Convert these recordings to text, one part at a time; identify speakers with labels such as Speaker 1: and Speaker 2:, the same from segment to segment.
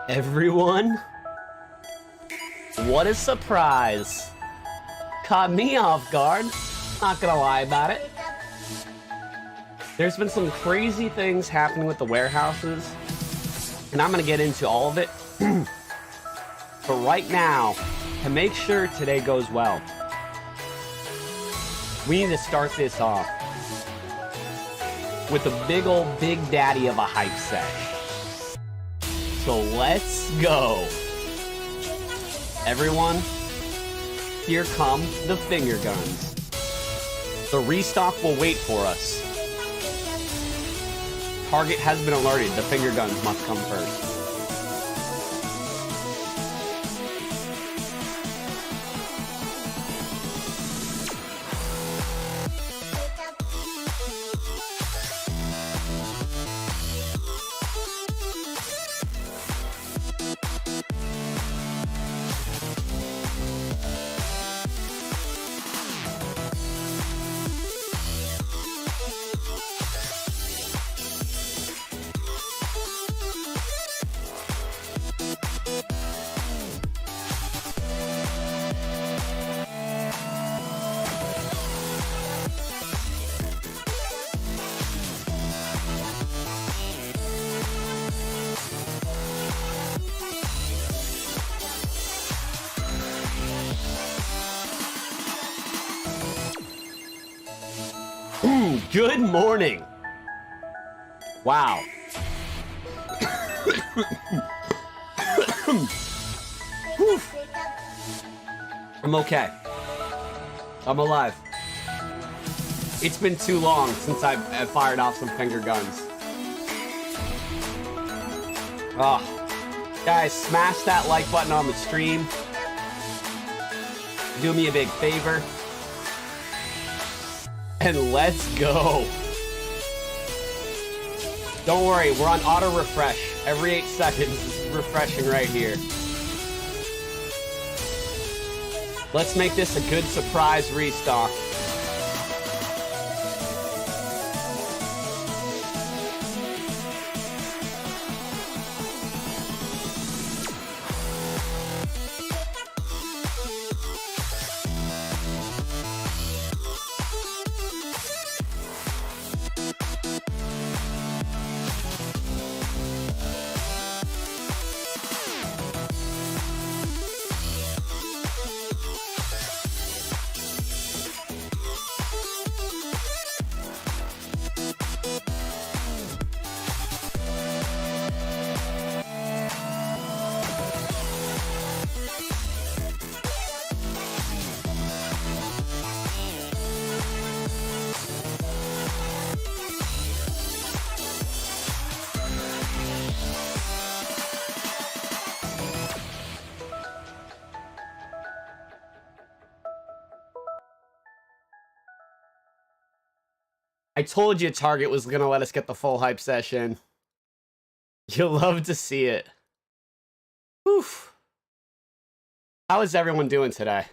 Speaker 1: Everyone? What a surprise. Caught me off guard. Not gonna lie about it. There's been some crazy things happening with the warehouses, and I'm gonna get into all of it. But right now, to make sure today goes well, we need to start this off with a big daddy of a hype sesh. So let's go. Everyone, here come the finger guns. The restock will wait for us. Target has been alerted. The finger guns must come first. Good morning. Wow. I'm okay. I'm alive. It's been too long since I've fired off some finger guns. Guys, smash that like button on the stream. Do me a big favor. And let's go. Don't worry, we're on auto refresh. Every 8 seconds, this is refreshing right here. Let's make this a good surprise restock. I told you Target was gonna let us get the full hype session. You'll love to see it. Oof. How is everyone doing today?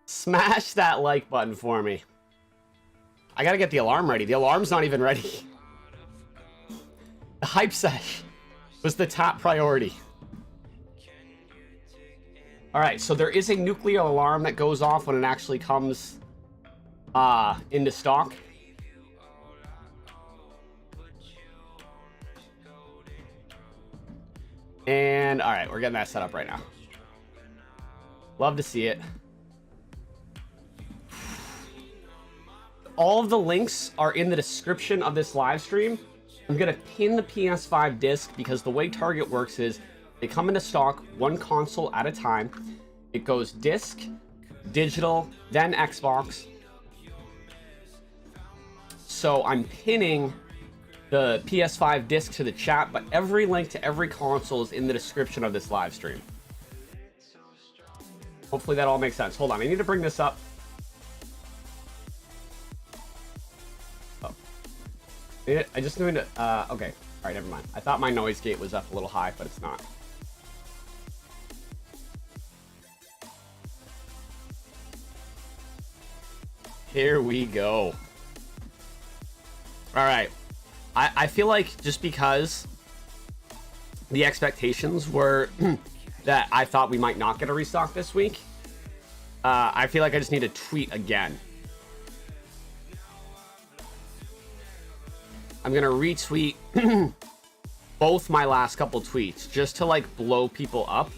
Speaker 1: Smash that like button for me. I gotta get the alarm ready. The alarm's not even ready. The hype sesh was the top priority. Alright, so there is a nuclear alarm that goes off when it actually comes into stock. And alright, we're getting that set up right now. Love to see it. All of the links are in the description of this live stream. I'm gonna pin the PS5 disc because the way Target works is they come into stock one console at a time. It goes disc, digital, then Xbox. So I'm pinning the PS5 disc to the chat, but every link to every console is in the description of this live stream. Hopefully that all makes sense. Hold on, I need to bring this up. I just need to, okay. All right, never mind. I thought my noise gate was up a little high, but it's not. Here we go. All right. I feel like just because the expectations were that I thought we might not get a restock this week, I feel like I just need to tweet again. I'm gonna retweet both my last couple tweets just to like blow people up,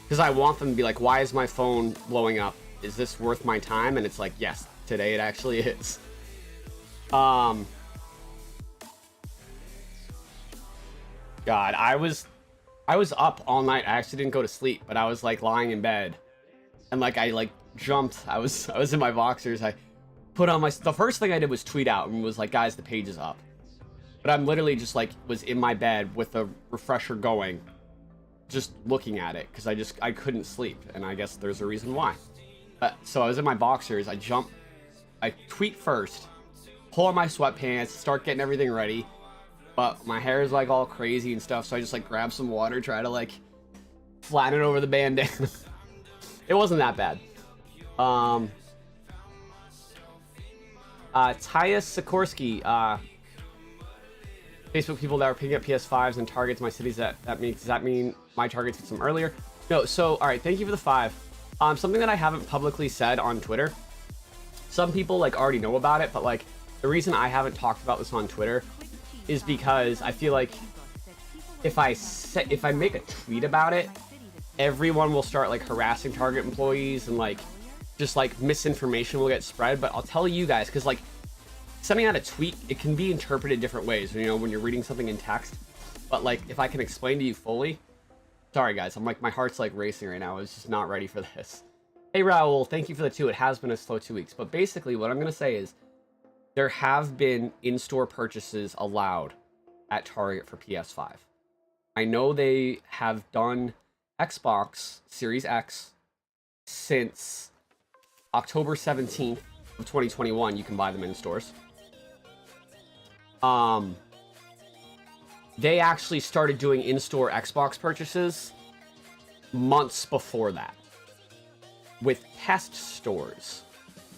Speaker 1: because I want them to be like, why is my phone blowing up? Is this worth my time? And it's like, yes, today it actually is. God, I was up all night. I actually didn't go to sleep, but I was like lying in bed and like I like jumped. I was in my boxers. I put on the first thing I did was tweet out and was like, guys, the page is up. But I'm literally just like was in my bed with the refresher going, just looking at it because I couldn't sleep, and I guess there's a reason why. So I was in my boxers. I tweet first, pull on my sweatpants, start getting everything ready, but my hair is like all crazy and stuff. So I just like grab some water, try to like flatten it over the bandana. It wasn't that bad. Tyus Sikorsky, Facebook people that are picking up PS5s and targets my cities, does that mean my targets get some earlier? No, so, all right, thank you for the 5. Something that I haven't publicly said on Twitter. Some people like already know about it, but like the reason I haven't talked about this on Twitter is because I feel like if I make a tweet about it, everyone will start like harassing Target employees and like just like misinformation will get spread. But I'll tell you guys, because like sending out a tweet, it can be interpreted different ways, you know, when you're reading something in text. But like if I can explain to you fully, sorry guys, I'm like, my heart's like racing right now. I was just not ready for this. Hey Raul, thank you for the 2. It has been a slow 2 weeks, but basically what I'm gonna say is there have been in-store purchases allowed at Target for PS5. I know they have done Xbox Series X since October 17th of 2021. You can buy them in stores. They actually started doing in-store Xbox purchases months before that with test stores.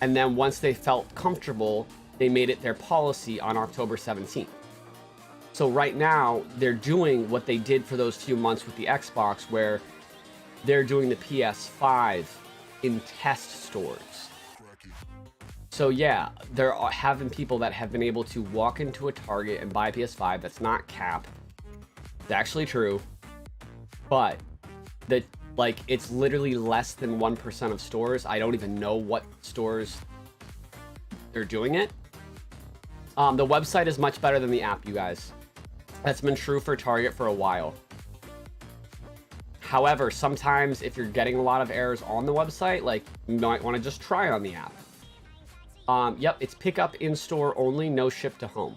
Speaker 1: And then once they felt comfortable, they made it their policy on October 17th. So right now, they're doing what they did for those few months with the Xbox, where they're doing the PS5 in test stores. So yeah, there have been people that have been able to walk into a Target and buy a PS5. That's not cap. It's actually true. But it's literally less than 1% of stores. I don't even know what stores they're doing it. The website is much better than the app, you guys. That's been true for Target for a while. However, sometimes if you're getting a lot of errors on the website, like you might want to just try on the app. Yep, it's pickup in store only, no ship to home.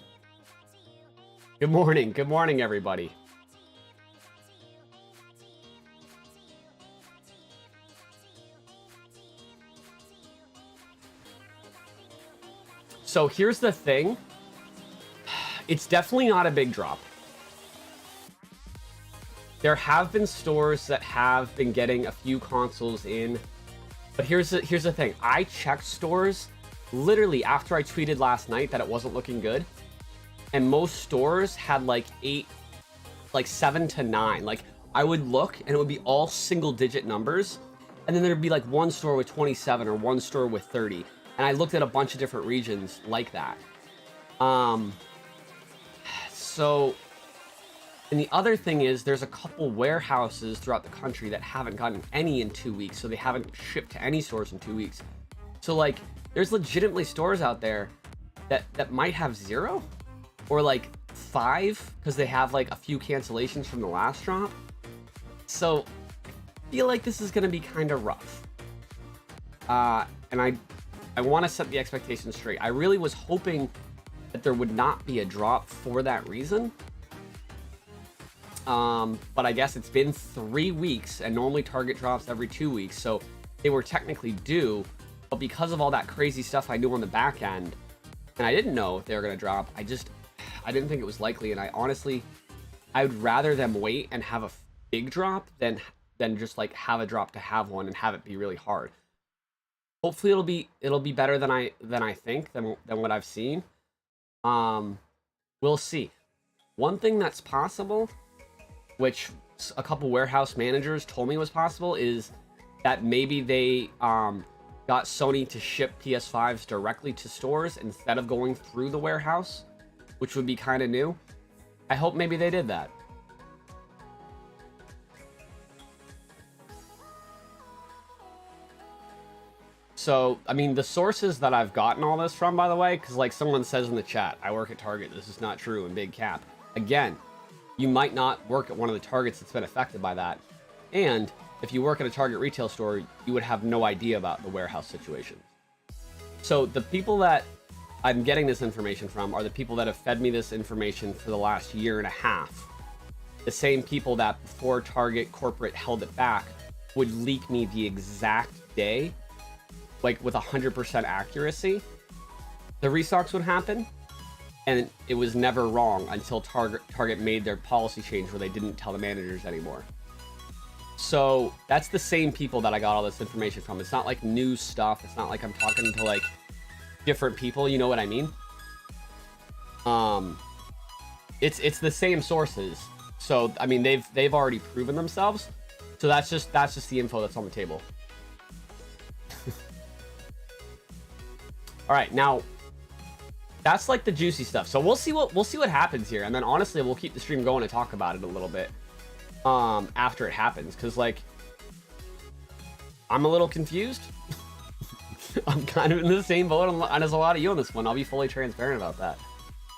Speaker 1: Good morning everybody. So here's the thing. It's definitely not a big drop. There have been stores that have been getting a few consoles in, but here's the thing. I checked stores literally after I tweeted last night that it wasn't looking good, and most stores had like 7 to 9. Like, I would look and it would be all single digit numbers, and then there'd be like one store with 27 or one store with 30, and I looked at a bunch of different regions like that. So, and the other thing is there's a couple warehouses throughout the country that haven't gotten any in 2 weeks, so they haven't shipped to any stores in 2 weeks. So like, there's legitimately stores out there that might have 0 or like 5 because they have like a few cancellations from the last drop. So I feel like this is going to be kind of rough. And I want to set the expectations straight. I really was hoping that there would not be a drop for that reason. But I guess it's been 3 weeks, and normally Target drops every 2 weeks, so they were technically due. But because of all that crazy stuff I knew on the back end, and I didn't know if they were going to drop, I didn't think it was likely. And I would rather them wait and have a big drop than just like have a drop to have one and have it be really hard. Hopefully it'll be better than I think than what I've seen. We'll see. One thing that's possible, which a couple warehouse managers told me was possible, is that maybe they got Sony to ship PS5s directly to stores instead of going through the warehouse, which would be kind of new. I hope maybe they did that. So, I mean, the sources that I've gotten all this from, by the way, because like someone says in the chat, I work at Target, this is not true, in big cap. Again, you might not work at one of the Targets that's been affected by that. And if you work at a Target retail store, you would have no idea about the warehouse situation. So the people that I'm getting this information from are the people that have fed me this information for the last 1.5 years. The same people that before Target corporate held it back would leak me the exact day, like with 100% accuracy, the restocks would happen. And it was never wrong until Target made their policy change where they didn't tell the managers anymore. So that's the same people that I got all this information from. It's not like new stuff. It's not like I'm talking to like different people. You know what I mean? It's the same sources. So I mean they've already proven themselves. So that's just the info that's on the table. All right, now that's like the juicy stuff. So we'll see what happens here, and then honestly we'll keep the stream going and talk about it a little bit after it happens, because like I'm a little confused. I'm kind of in the same boat as a lot of you on this one. I'll be fully transparent about that.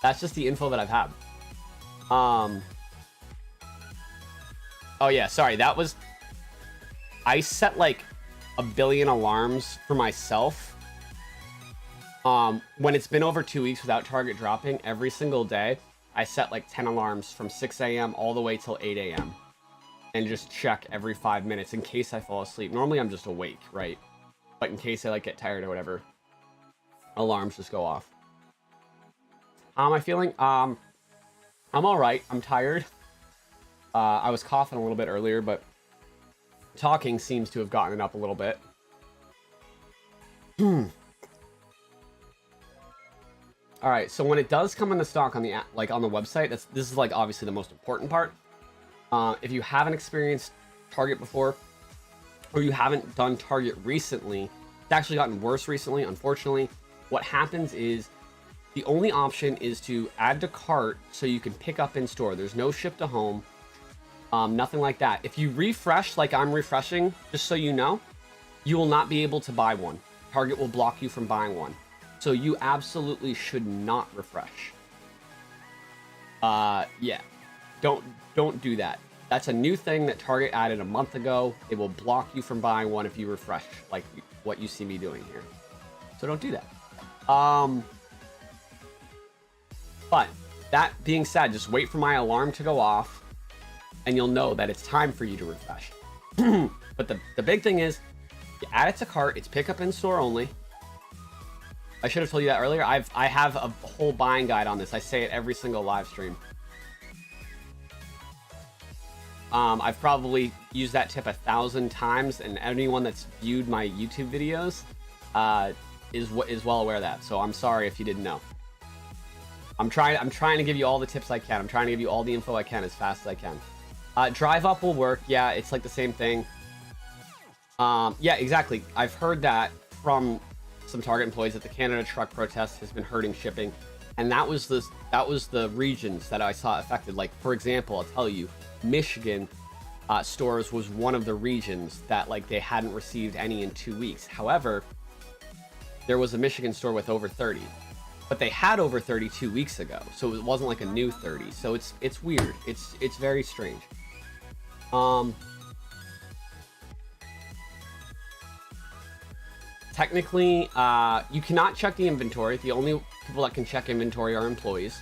Speaker 1: That's just the info that I've had. Oh yeah, sorry, that was, I set like 1 billion alarms for myself. When it's been over 2 weeks without Target dropping, every single day, I set like 10 alarms from 6 a.m. all the way till 8 a.m. and just check every 5 minutes in case I fall asleep. Normally I'm just awake, right? But in case I like get tired or whatever, alarms just go off. How am I feeling? I'm all right. I'm tired. I was coughing a little bit earlier, but talking seems to have gotten it up a little bit. All right, so when it does come into stock on the on the website, this is like obviously the most important part. If you haven't experienced Target before, or you haven't done Target recently, it's actually gotten worse recently, unfortunately. What happens is the only option is to add to cart so you can pick up in store. There's no ship to home, nothing like that. If you refresh like I'm refreshing, just so you know, you will not be able to buy one. Target will block you from buying one. So you absolutely should not refresh. Yeah, don't do that. That's a new thing that Target added a month ago. It will block you from buying one if you refresh, like what you see me doing here. So don't do that. But that being said, just wait for my alarm to go off, and you'll know that it's time for you to refresh. But the big thing is, you add it to cart. It's pick up in store only. I should have told you that earlier. I have a whole buying guide on this. I say it every single live stream. I've probably used that tip 1,000 times, and anyone that's viewed my YouTube videos is well aware of that. So I'm sorry if you didn't know. I'm trying to give you all the tips I can. I'm trying to give you all the info I can as fast as I can. Drive up will work. Yeah, it's like the same thing. Yeah, exactly. I've heard that from some Target employees that the Canada truck protest has been hurting shipping, and that was the regions that I saw affected. Like, for example, I'll tell you, Michigan stores was one of the regions that, like, they hadn't received any in 2 weeks. However, there was a Michigan store with over 30, but they had over 30 2 weeks ago, so it wasn't like a new 30. So it's weird. It's very strange. Technically, you cannot check the inventory. The only people that can check inventory are employees.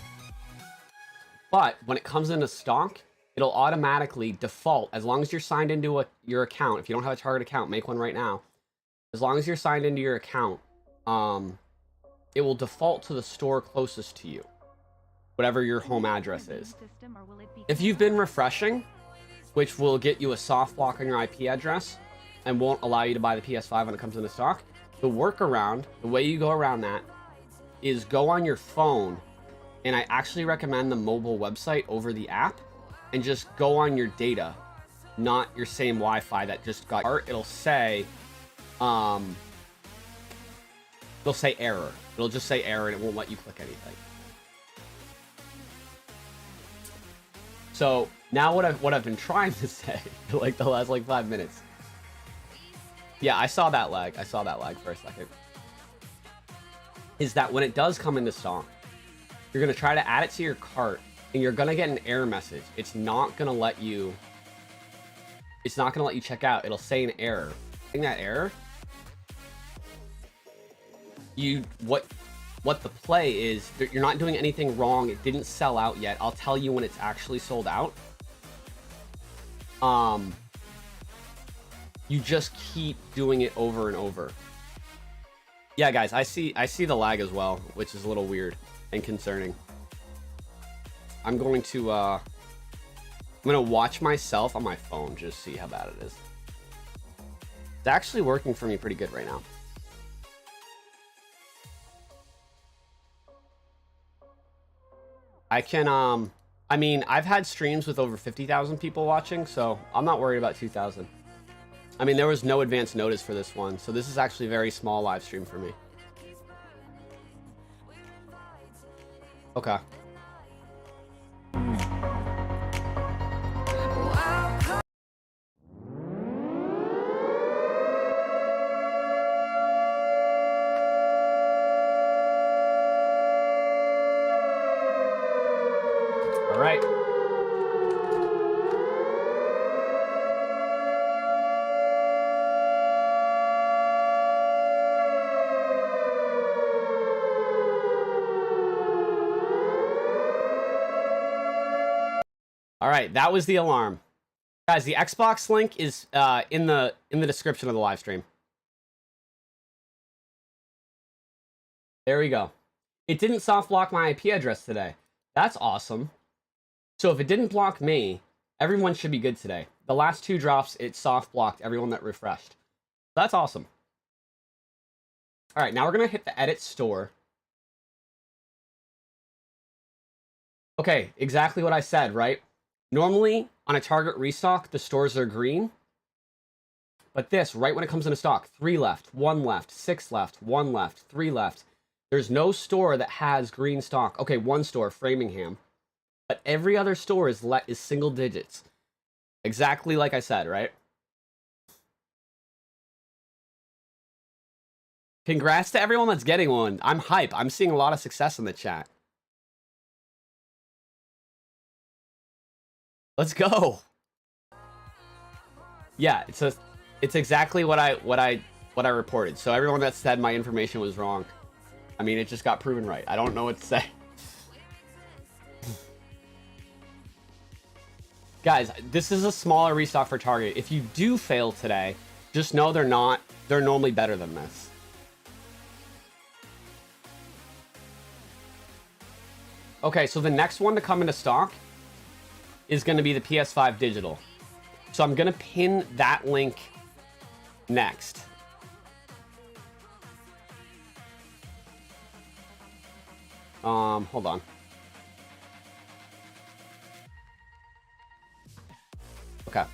Speaker 1: But when it comes into stock, it'll automatically default, as long as you're signed into your account. If you don't have a Target account, make one right now. As long as you're signed into your account, it will default to the store closest to you, whatever your home address is. If you've been refreshing, which will get you a soft block on your IP address and won't allow you to buy the PS5 when it comes into stock, the workaround, the way you go around that, is go on your phone, and I actually recommend the mobile website over the app, and just go on your data, not your same Wi-Fi that just got. It'll say error. It'll just say error, and it won't let you click anything. So now what I've been trying to say for like the last 5 minutes. Yeah, I saw that lag. I saw that lag for a second. Is that when it does come into stock, you're going to try to add it to your cart, and you're going to get an error message. It's not going to let you check out. It'll say an error. In that error, what the play is, you're not doing anything wrong. It didn't sell out yet. I'll tell you when it's actually sold out. You just keep doing it over and over. Yeah, guys, I see the lag as well, which is a little weird and concerning. I'm going to watch myself on my phone, just see how bad it is. It's actually working for me pretty good right now. I can, I mean, I've had streams with over 50,000 people watching, so I'm not worried about 2,000. I mean, there was no advance notice for this one, so this is actually a very small live stream for me. Okay. All right. All right, that was the alarm. Guys, the Xbox link is in the description of the live stream. There we go. It didn't soft block my IP address today. That's awesome. So if it didn't block me, everyone should be good today. The last 2 drops, it soft blocked everyone that refreshed. That's awesome. All right, now we're gonna hit the edit store. Okay, exactly what I said, right? Normally, on a Target restock, the stores are green. But this, right when it comes into stock, 3 left, 1 left, 6 left, 1 left, 3 left. There's no store that has green stock. Okay, 1 store, Framingham. But every other store is single digits. Exactly like I said, right? Congrats to everyone that's getting one. I'm hype. I'm seeing a lot of success in the chat. Let's go. Yeah, it's exactly what I reported. So everyone that said my information was wrong, I mean, it just got proven right. I don't know what to say. Guys, this is a smaller restock for Target. If you do fail today, just know they're normally better than this. Okay, so the next one to come into stock is going to be the PS5 digital. So I'm going to pin that link next. Hold on. Okay.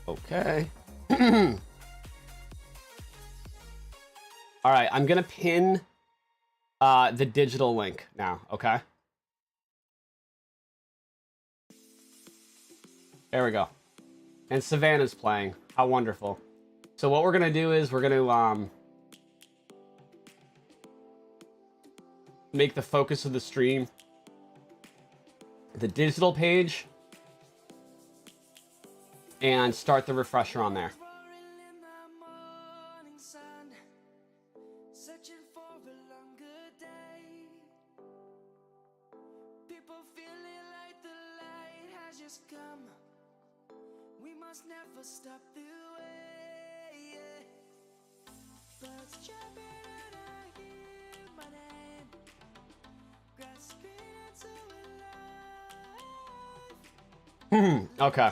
Speaker 1: Okay. All right, I'm gonna pin the digital link now, okay? There we go. And Savannah's playing. How wonderful. So what we're gonna do is we're gonna make the focus of the stream the digital page and start the refresher on there. Okay.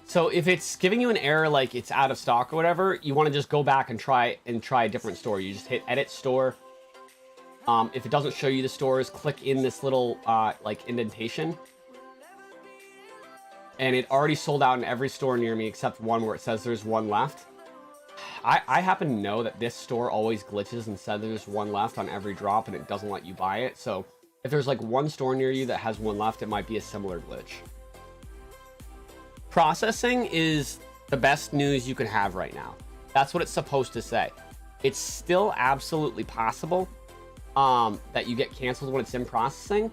Speaker 1: So if it's giving you an error like it's out of stock or whatever, you want to just go back and try a different store. You just hit edit store. If it doesn't show you the stores, click in this little like indentation. And it already sold out in every store near me except one where it says there's one left. I happen to know that this store always glitches and says there's one left on every drop and it doesn't let you buy it. So if there's like one store near you that has one left, it might be a similar glitch. Processing is the best news you can have right now. That's what it's supposed to say. It's still absolutely possible that you get canceled when it's in processing,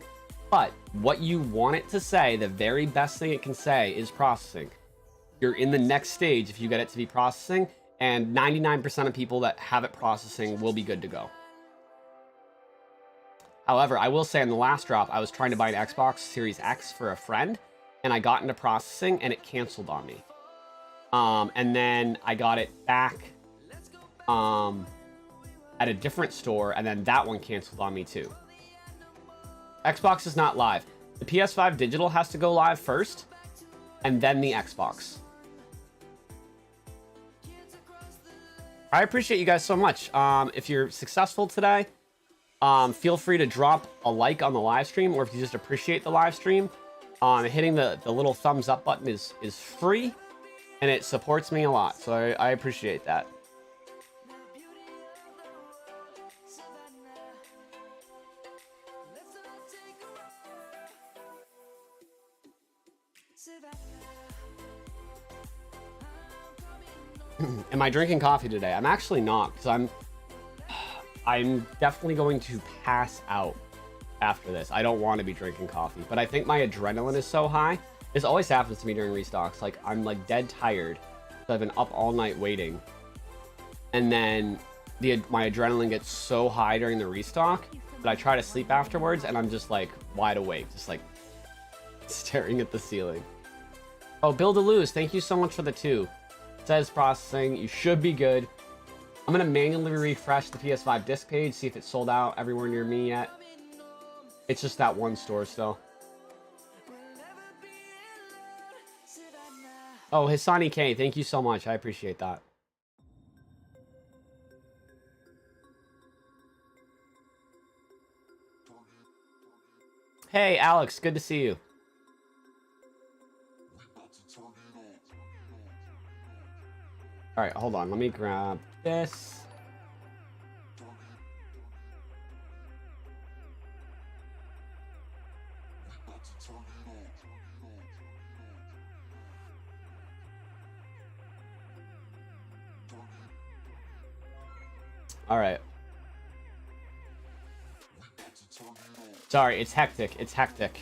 Speaker 1: but what you want it to say, the very best thing it can say is processing. You're in the next stage if you get it to be processing, and 99% of people that have it processing will be good to go. However, I will say on the last drop, I was trying to buy an Xbox Series X for a friend, and I got into processing and it canceled on me. And then I got it back at a different store, and then that one canceled on me too. Xbox is not live. The PS5 digital has to go live first, and then the Xbox. I appreciate you guys so much. If you're successful today, feel free to drop a like on the live stream, or if you just appreciate the live stream, hitting the little thumbs up button is free, and it supports me a lot, so I appreciate that. Am I drinking coffee today? I'm actually not, because I'm definitely going to pass out after this. I don't want to be drinking coffee, but I think my adrenaline is so high. This always happens to me during restocks. Like, I'm like dead tired, so I've been up all night waiting, and then my adrenaline gets so high during the restock that I try to sleep afterwards, and I'm just like wide awake, just like staring at the ceiling. Oh, Bill DeLuz, thank you so much for the 2. It says processing. You should be good. I'm gonna manually refresh the PS5 disc page, see if it's sold out everywhere near me yet. It's just that one store still. Oh, Hisani K, thank you so much. I appreciate that. Hey, Alex, good to see you. All right, hold on. Let me grab this. All right. Sorry, it's hectic. It's hectic.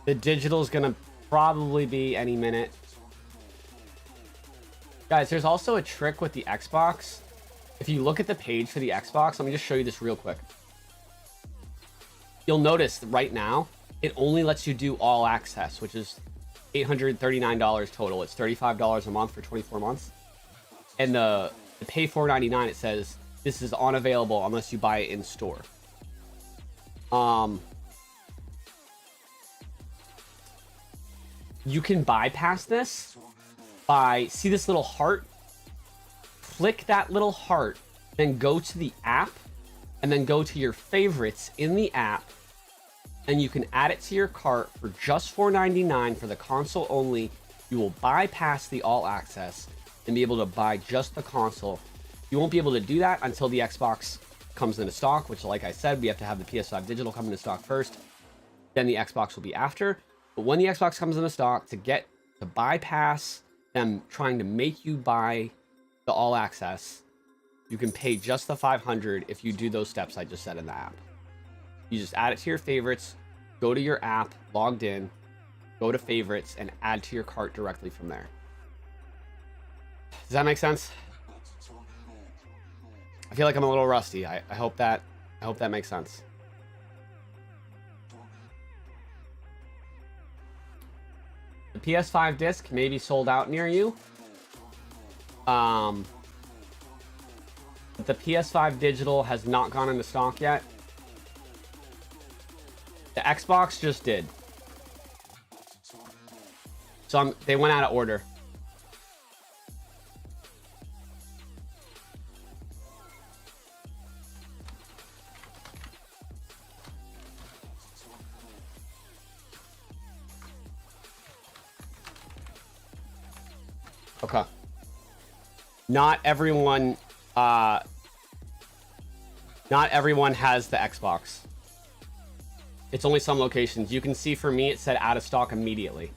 Speaker 1: The digital's gonna probably be any minute. Guys, there's also a trick with the Xbox. If you look at the page for the Xbox, let me just show you this real quick. You'll notice right now, it only lets you do all access, which is $839 total. It's $35 a month for 24 months. And the pay $4.99, it says this is unavailable unless you buy it in store. You can bypass this by, see this little heart? Click that little heart, then go to the app, and then go to your favorites in the app, and you can add it to your cart for just $4.99 for the console only. You will bypass the all access and be able to buy just the console. You won't be able to do that until the Xbox comes into stock, which, like I said, we have to have the PS5 digital come into stock first. Then the Xbox will be after. But when the Xbox comes into stock, to bypass them trying to make you buy the all access, you can pay just the $500 if you do those steps I just said in the app. You just add it to your favorites, go to your app, logged in, go to favorites, and add to your cart directly from there. Does that make sense? I feel like I'm a little rusty. I hope that makes sense. The PS5 disc may be sold out near you. But the PS5 digital has not gone into stock yet. The Xbox just did. So they went out of order. Okay. Not everyone has the Xbox. It's only some locations. You can see for me it said out of stock immediately.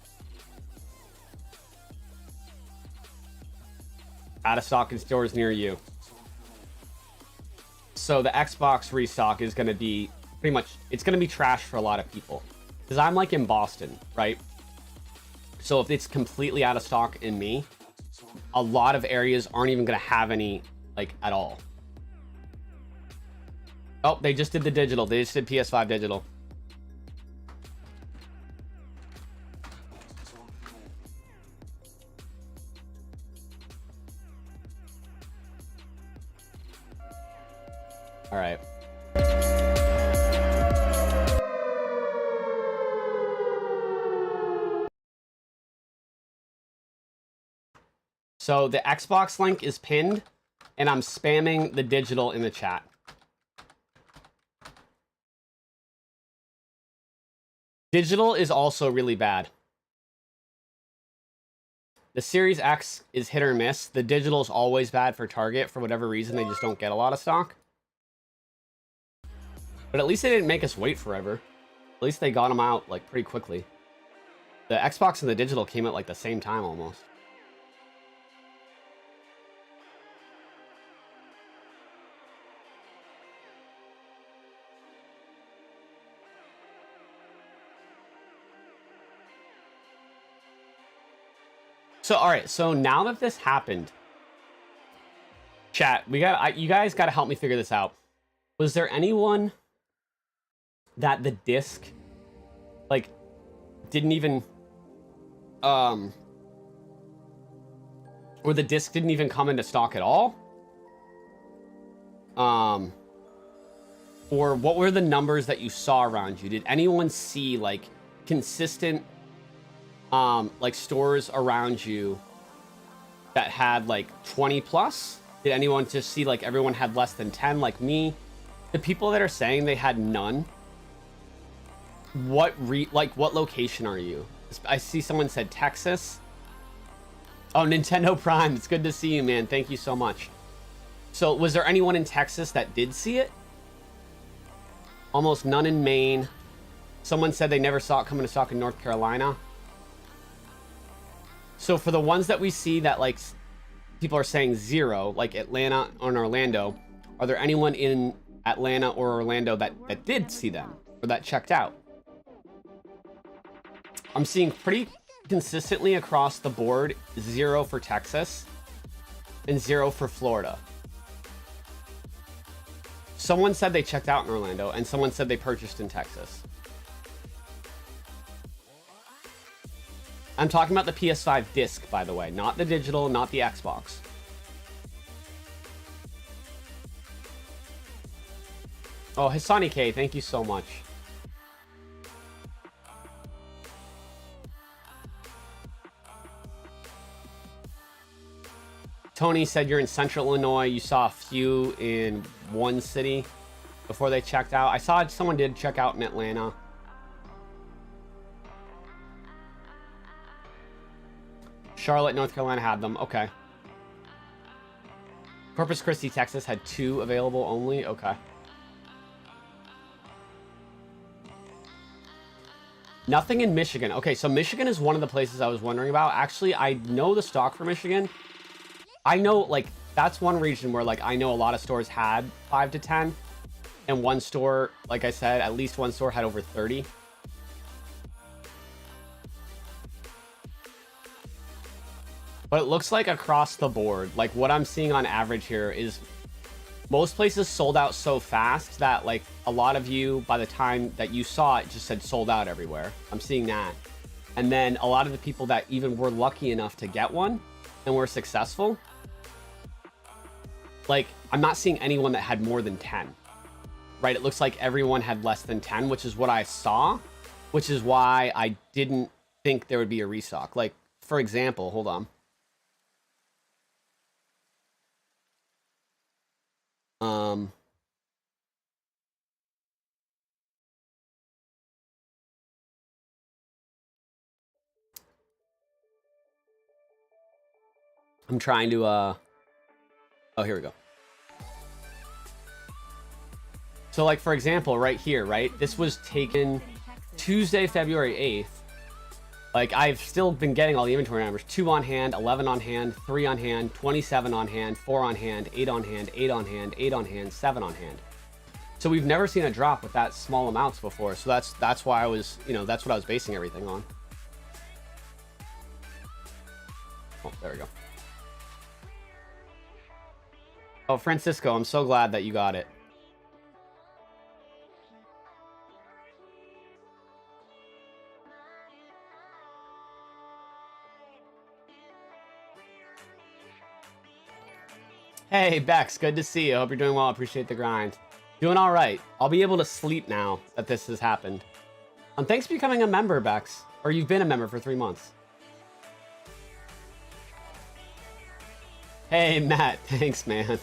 Speaker 1: Out of stock in stores near you. So the Xbox restock is going to be pretty much, it's going to be trash for a lot of people. Because I'm like in Boston, right? So if it's completely out of stock in me, a lot of areas aren't even going to have any, like, at all. Oh, they just did the digital. They just did PS5 digital. All right. So the Xbox link is pinned, and I'm spamming the digital in the chat. Digital is also really bad. The Series X is hit or miss. The digital is always bad for Target. For whatever reason, they just don't get a lot of stock. But at least they didn't make us wait forever. At least they got them out, like, pretty quickly. The Xbox and the digital came at, like, the same time almost. So, all right. So now that this happened, chat, you guys got to help me figure this out. Was there anyone that the disc, like, didn't even, or the disc didn't even come into stock at all? Or what were the numbers that you saw around you? Did anyone see, like, consistent, like, stores around you that had, like, 20 plus? Did anyone just see, like, everyone had less than 10, like me? The people that are saying they had none, what location are you? I see someone said Texas. Oh, Nintendo Prime. It's good to see you, man. Thank you so much. So was there anyone in Texas that did see it? Almost none in Maine. Someone said they never saw it come into stock in North Carolina. So for the ones that we see that, like, people are saying zero, like Atlanta and Orlando, Are there anyone in Atlanta or Orlando that did see them or that checked out? I'm seeing pretty consistently across the board 0 for Texas and 0 for Florida. Someone said they checked out in Orlando and someone said they purchased in Texas. I'm talking about the PS5 disc, by the way, not the digital, not the Xbox. Oh, Hassani K, thank you so much. Tony said you're in Central Illinois. You saw a few in one city before they checked out. I saw someone did check out in Atlanta. Charlotte, North Carolina had them. Okay. Corpus Christi, Texas had 2 available only. Okay. Nothing in Michigan. Okay, so Michigan is one of the places I was wondering about. Actually, I know the stock for Michigan. I know, like, that's one region where, like, I know a lot of stores had 5 to 10. And one store, like I said, at least one store had over 30. But it looks like across the board, like what I'm seeing on average here is most places sold out so fast that like a lot of you, by the time that you saw it, just said sold out everywhere. I'm seeing that. And then a lot of the people that even were lucky enough to get one and were successful, like I'm not seeing anyone that had more than 10, right? It looks like everyone had less than 10, which is what I saw, which is why I didn't think there would be a restock. Like, for example, hold on. I'm trying to, oh, here we go. So like, for example, right here, right? This was taken Tuesday, February 8th. Like I've still been getting all the inventory numbers. 2 on hand, 11 on hand, 3 on hand, 27 on hand, 4 on hand, 8 on hand, 8 on hand, 8 on hand, 7 on hand. So we've never seen a drop with that small amounts before. So that's why I was, you know, that's what I was basing everything on. Oh, there we go. Oh, Francisco, I'm so glad that you got it. Hey, Bex, good to see you. Hope you're doing well. Appreciate the grind. Doing all right. I'll be able to sleep now that this has happened. Thanks for becoming a member, Bex. Or you've been a member for 3 months. Hey, Matt. Thanks, man.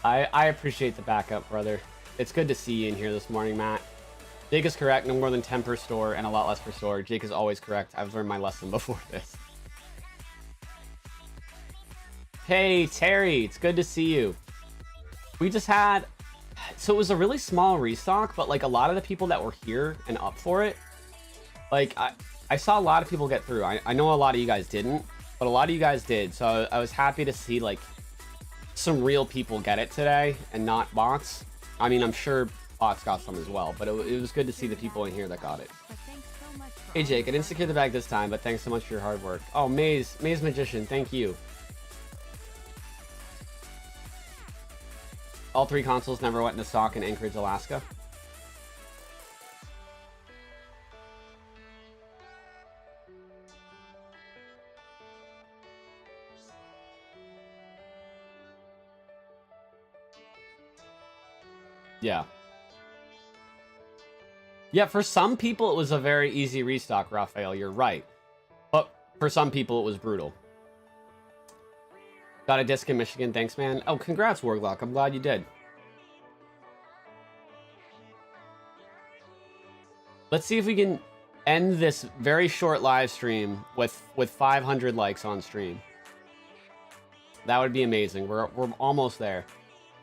Speaker 1: I appreciate the backup, brother. It's good to see you in here this morning, Matt. Jake is correct. No more than 10 per store and a lot less per store. Jake is always correct. I've learned my lesson before this. Hey, Terry. It's good to see you. We just had... So it was a really small restock, but like a lot of the people that were here and up for it, like I saw a lot of people get through. I know a lot of you guys didn't, but a lot of you guys did. So I was happy to see like some real people get it today and not bots. I mean, I'm sure bots got some as well, but it was good to see the people in here that got it. Hey Jake, I didn't secure the bag this time, but thanks so much for your hard work. Oh, Maze Magician, thank you. All 3 consoles never went into stock in Anchorage, Alaska. Yeah. Yeah, for some people it was a very easy restock, Raphael. You're right. But for some people it was brutal. Got a disc in Michigan. Thanks, man. Oh, congrats, Warglock. I'm glad you did. Let's see if we can end this very short live stream with 500 likes on stream. That would be amazing. We're almost there.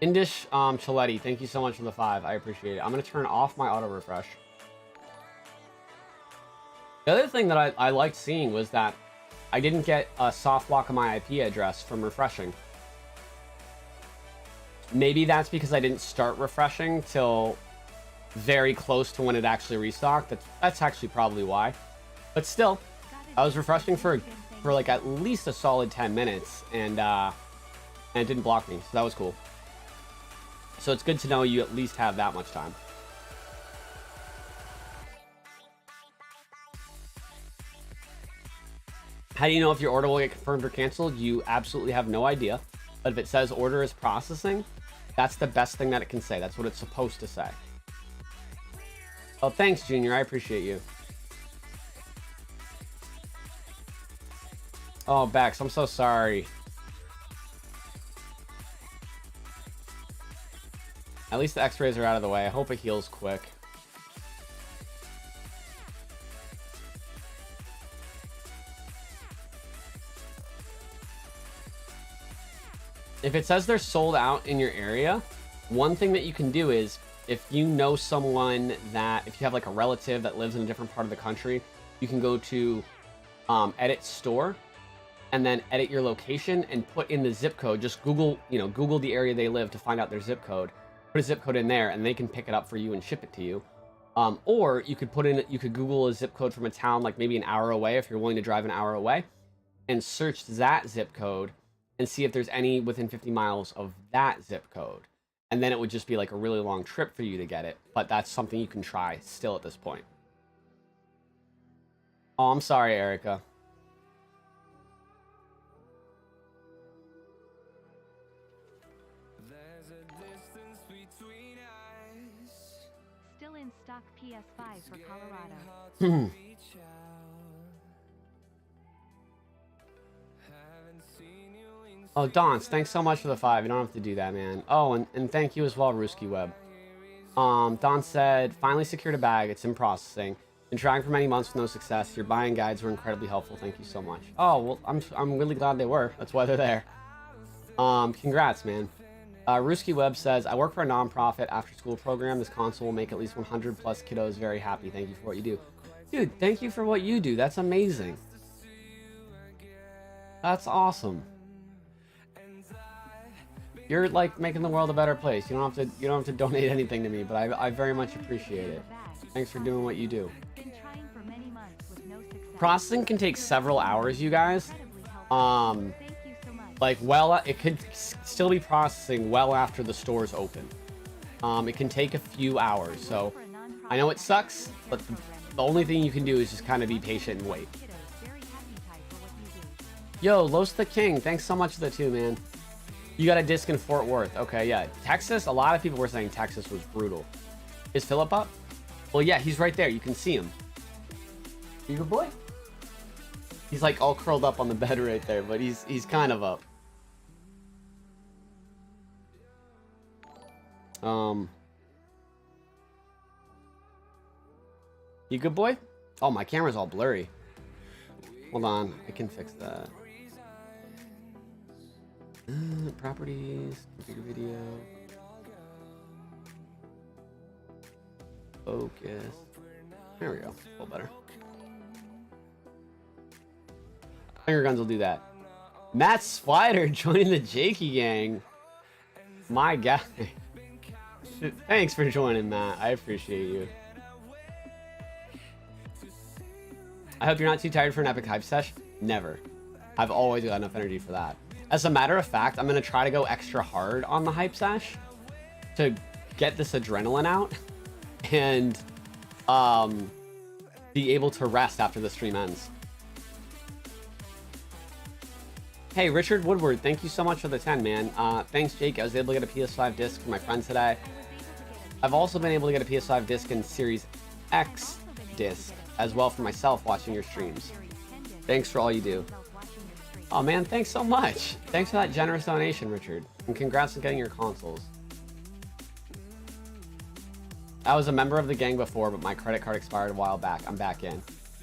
Speaker 1: Indish Chiletti, thank you so much for the 5. I appreciate it. I'm going to turn off my auto refresh. The other thing that I liked seeing was that I didn't get a soft block of my IP address from refreshing. Maybe that's because I didn't start refreshing till very close to when it actually restocked. That's actually probably why. But still, I was refreshing for like at least a solid 10 minutes, and it didn't block me, so that was cool. So it's good to know you at least have that much time. How do you know if your order will get confirmed or canceled? You absolutely have no idea. But if it says order is processing, that's the best thing that it can say. That's what it's supposed to say. Oh, thanks, Junior. I appreciate you. Oh, Bex, I'm so sorry. At least the x-rays are out of the way. I hope it heals quick. If it says they're sold out in your area, one thing that you can do is, if you know someone that, if you have like a relative that lives in a different part of the country, you can go to edit store and then edit your location and put in the zip code. Just Google, Google the area they live to find out their zip code. Put a zip code in there and they can pick it up for you and ship it to you. Or you could Google a zip code from a town like maybe an hour away if you're willing to drive an hour away, and search that zip code and see if there's any within 50 miles of that zip code. And then it would just be like a really long trip for you to get it. But that's something you can try still at this point. Oh, I'm sorry, Erica.
Speaker 2: Still in stock PS5 for Colorado.
Speaker 1: Oh, Dons, thanks so much for the 5. You don't have to do that, man. Oh, and thank you as well, Ruski Web. Don said, finally secured a bag. It's in processing. Been trying for many months with no success. Your buying guides were incredibly helpful. Thank you so much. Oh, well, I'm really glad they were. That's why they're there. Congrats, man. Ruski Web says, I work for a non-profit after-school program. This console will make at least 100 plus kiddos very happy. Thank you for what you do. Dude, thank you for what you do. That's amazing. That's awesome. You're like making the world a better place. You don't have to donate anything to me, but I very much appreciate it. Thanks for doing what you do. Processing can take several hours, you guys. It could still be processing well after the store's open. It can take a few hours, so I know it sucks, but the only thing you can do is just kind of be patient and wait. Yo, Los the King, thanks so much for the 2, man. You got a disc in Fort Worth. Okay, yeah. Texas, a lot of people were saying Texas was brutal. Is Philip up? Well, yeah, he's right there. You can see him. You good boy? He's like all curled up on the bed right there, but he's kind of up. You good boy? Oh, my camera's all blurry. Hold on, I can fix that. Properties, configure video, focus. There we go. A little better. Finger guns will do that. Matt Swider joining the Jakey gang. My guy. Thanks for joining, Matt. I appreciate you. I hope you're not too tired for an epic hype sesh. Never. I've always got enough energy for that. As a matter of fact, I'm going to try to go extra hard on the hype sesh to get this adrenaline out and be able to rest after the stream ends. Hey, Richard Woodward, thank you so much for the 10, man. Thanks, Jake. I was able to get a PS5 disc for my friend today. I've also been able to get a PS5 disc and Series X disc as well for myself watching your streams. Thanks for all you do. Oh man, thanks so much. Thanks for that generous donation, Richard. And congrats on getting your consoles. I was a member of the gang before, but my credit card expired a while back. I'm back in.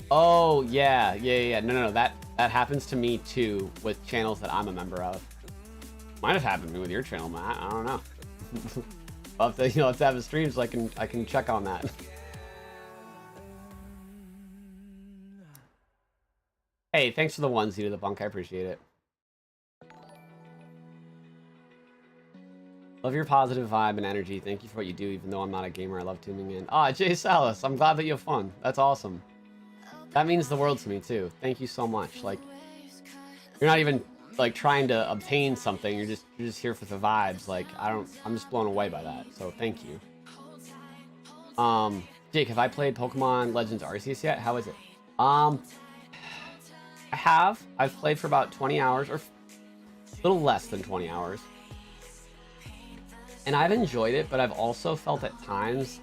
Speaker 1: Oh, yeah. No. That happens to me too with channels that I'm a member of. Might have happened to me with your channel, Matt. I don't know. I'll have to, let's have a stream so I can check on that. Hey, thanks for the onesie to the bunk. I appreciate it. Love your positive vibe and energy. Thank you for what you do, even though I'm not a gamer. I love tuning in. Ah, Jay Salas, I'm glad that you have fun. That's awesome. That means the world to me, too. Thank you so much. Like, you're not even, like, trying to obtain something. You're just here for the vibes. Like, I'm just blown away by that. So, thank you. Jake, have I played Pokemon Legends Arceus yet? How is it? I have. I've played for about 20 hours, or a little less than 20 hours. And I've enjoyed it, but I've also felt at times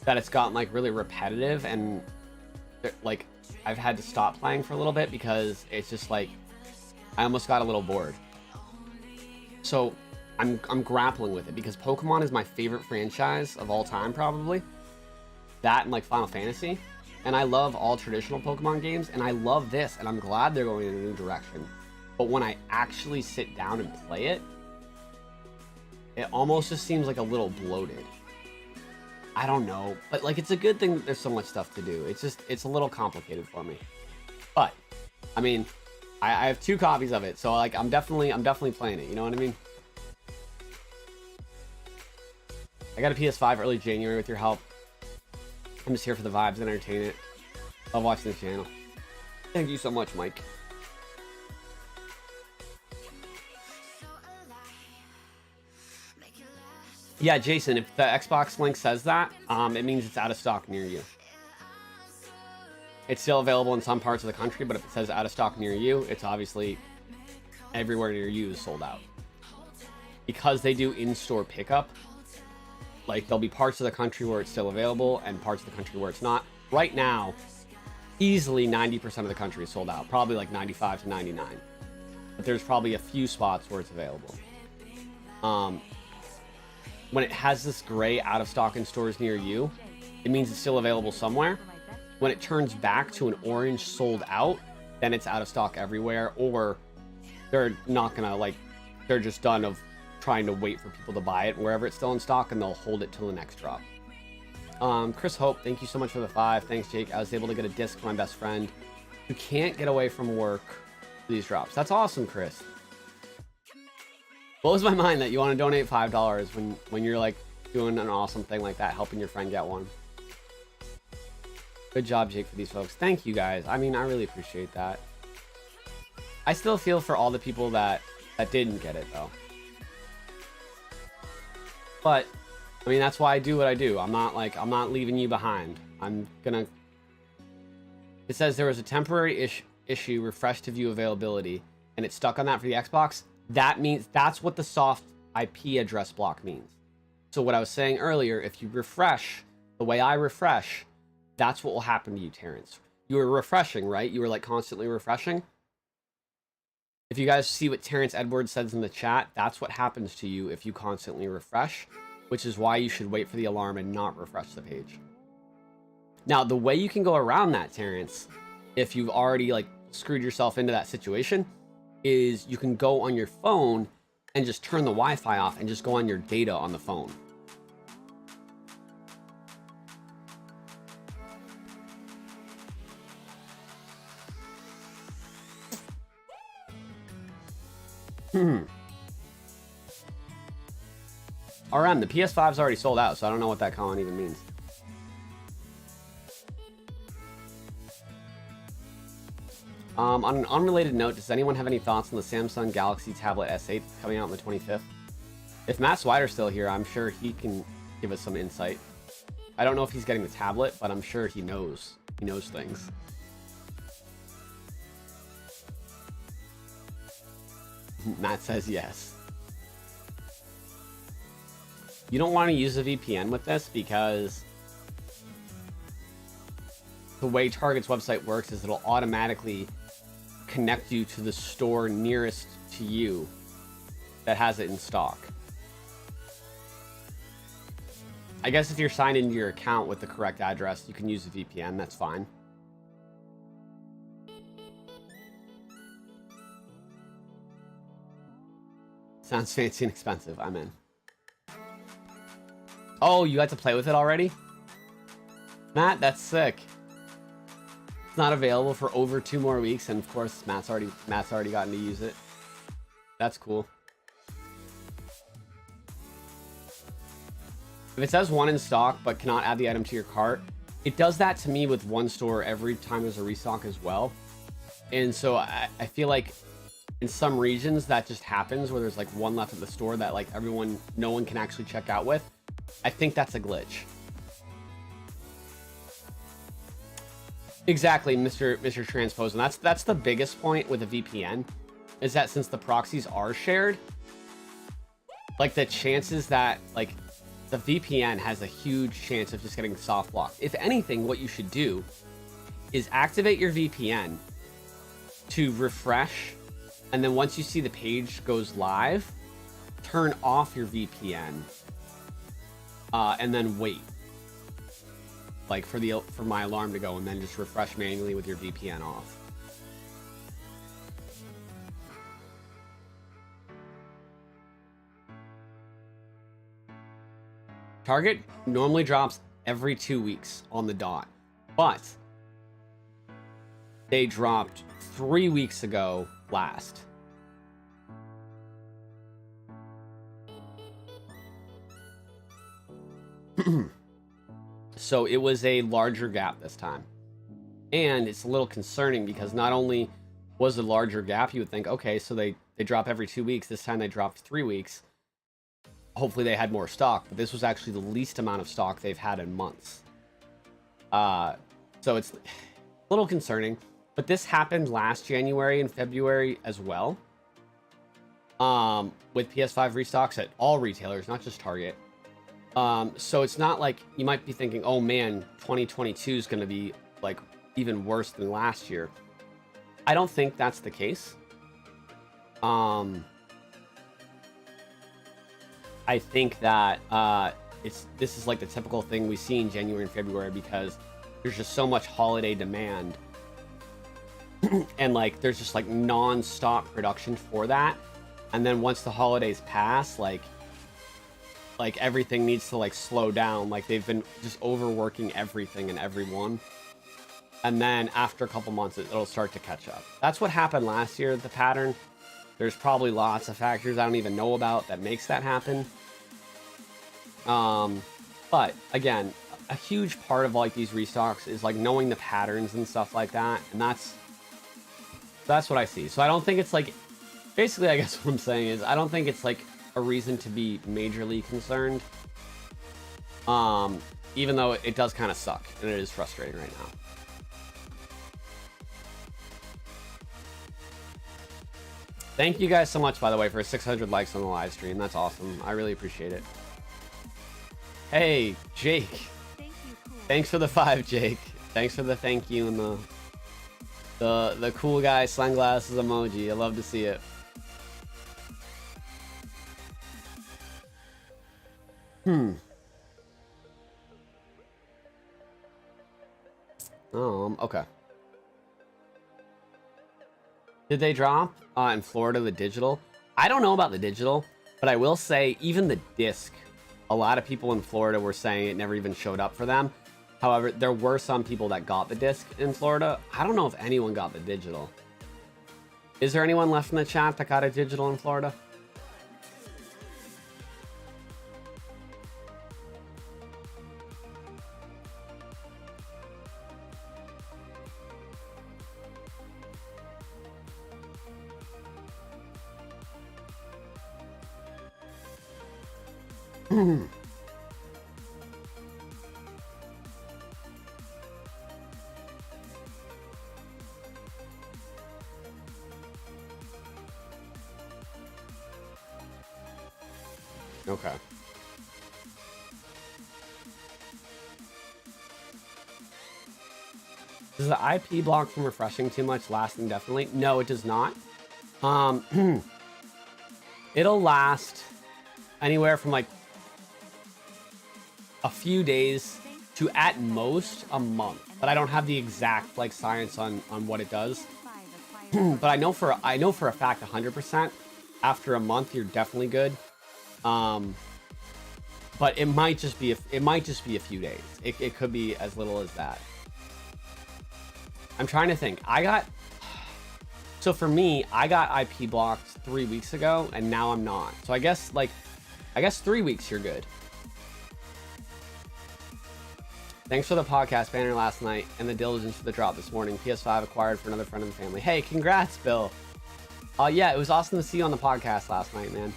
Speaker 1: that it's gotten like really repetitive, and like I've had to stop playing for a little bit because it's just like I almost got a little bored. So I'm grappling with it because Pokemon is my favorite franchise of all time, probably. That and like Final Fantasy. And I love all traditional Pokemon games, and I love this, and I'm glad they're going in a new direction. But when I actually sit down and play it, it almost just seems like a little bloated. I don't know, but like it's a good thing that there's so much stuff to do. It's a little complicated for me. But I mean, I have 2 copies of it, so like I'm definitely playing it. You know what I mean? I got a PS5 early January with your help. I'm just here for the vibes and entertainment. Love watching the channel. Thank you so much, Mike. Yeah, Jason, if the Xbox link says that, it means it's out of stock near you. It's still available in some parts of the country, but if it says out of stock near you, it's obviously everywhere near you is sold out. Because they do in-store pickup, like there'll be parts of the country where it's still available and parts of the country where it's not. Right now, easily 90% of the country is sold out, probably like 95 to 99. But there's probably a few spots where it's available. When it has this gray out of stock in stores near you, it means it's still available somewhere. When it turns back to an orange sold out, then it's out of stock everywhere, or they're not gonna like, they're just done of trying to wait for people to buy it wherever it's still in stock, and they'll hold it till the next drop. Chris Hope, thank you so much for the 5. Thanks, Jake. I was able to get a disc for my best friend who can't get away from work for these drops. That's awesome, Chris. Blows my mind that you want to donate $5 when you're like doing an awesome thing like that, helping your friend get one. Good job, Jake, for these folks. Thank you, guys. I mean, I really appreciate that. I still feel for all the people that didn't get it, though. But, I mean, that's why I do what I do. I'm not leaving you behind. It says there was a temporary issue, refresh to view availability, and it's stuck on that for the Xbox. That means that's what the soft IP address block means. So what I was saying earlier, if you refresh the way I refresh, that's what will happen to you, Terrence. You were refreshing, right? You were like constantly refreshing. If you guys see what Terrence Edwards says in the chat, that's what happens to you if you constantly refresh, which is why you should wait for the alarm and not refresh the page. Now, the way you can go around that, Terrence, if you've already like screwed yourself into that situation, is you can go on your phone and just turn the Wi-Fi off and just go on your data on the phone. RM, the PS5's already sold out, so I don't know what that comment even means. On an unrelated note, does anyone have any thoughts on the Samsung Galaxy Tablet S8 coming out on the 25th? If Matt Swider's still here, I'm sure he can give us some insight. I don't know if he's getting the tablet, but I'm sure he knows. He knows things. Matt says yes. You don't want to use a VPN with this because the way Target's website works is it'll automatically connect you to the store nearest to you that has it in stock. I guess if you're signed into your account with the correct address, you can use a VPN. That's fine. Sounds fancy and expensive. I'm in. Oh, you got to play with it already? Matt, that's sick. It's not available for over 2 more weeks, and of course, Matt's already gotten to use it. That's cool. If it says one in stock but cannot add the item to your cart, it does that to me with one store every time there's a restock as well. And so I feel like in some regions that just happens where there's like one left at the store that like no one can actually check out with. I think that's a glitch. Exactly, Mr. Transpose. And that's the biggest point with a VPN, is that since the proxies are shared, like the chances that like the VPN has a huge chance of just getting soft blocked. If anything, what you should do is activate your VPN to refresh, and then once you see the page goes live, turn off your VPN, and then wait, like for my alarm to go, and then just refresh manually with your VPN off. Target normally drops every 2 weeks on the dot, but they dropped 3 weeks ago last. So it was a larger gap this time. And it's a little concerning because not only was a larger gap, you would think, okay, so they drop every 2 weeks. This time they dropped 3 weeks. Hopefully they had more stock, but this was actually the least amount of stock they've had in months. So it's a little concerning, but this happened last January and February as well. With PS5 restocks at all retailers, not just Target. So it's not like you might be thinking, oh man, 2022 is going to be like even worse than last year. I don't think that's the case. I think that this is like the typical thing we see in January and February because there's just so much holiday demand. And like there's just like non-stop production for that. And then once the holidays pass, like everything needs to like slow down. Like they've been just overworking everything and everyone. And then after a couple months, it'll start to catch up. That's what happened last year, the pattern. There's probably lots of factors I don't even know about that makes that happen. But again, a huge part of like these restocks is like knowing the patterns and stuff like that. And that's what I see. So I don't think it's like, basically, I guess what I'm saying is I don't think it's like a reason to be majorly concerned. Even though it does kind of suck and it is frustrating right now. Thank you guys so much, by the way, for 600 likes on the live stream. That's awesome. I really appreciate it. Hey, Jake.
Speaker 2: Thank you, cool.
Speaker 1: Thanks for the 5, Jake. Thanks for the thank you and the cool guy sunglasses emoji. I love to see it. Okay. Did they drop in Florida the digital? I don't know about the digital, but I will say even the disc, a lot of people in Florida were saying it never even showed up for them. However, there were some people that got the disc in Florida. I don't know if anyone got the digital. Is there anyone left in the chat that got a digital in Florida? Okay. Does the IP block from refreshing too much last indefinitely? No, it does not. It'll last anywhere from like a few days to at most a month, but I don't have the exact like science on what it does. But I know for a fact 100% after a month you're definitely good. But it might just be a few days. It could be as little as that. I'm trying to think. So for me, I got IP blocked 3 weeks ago and now I'm not. So I guess 3 weeks you're good. Thanks for the podcast banner last night and the diligence for the drop this morning. PS5 acquired for another friend of the family. Hey, congrats, Bill. Yeah, it was awesome to see you on the podcast last night, man.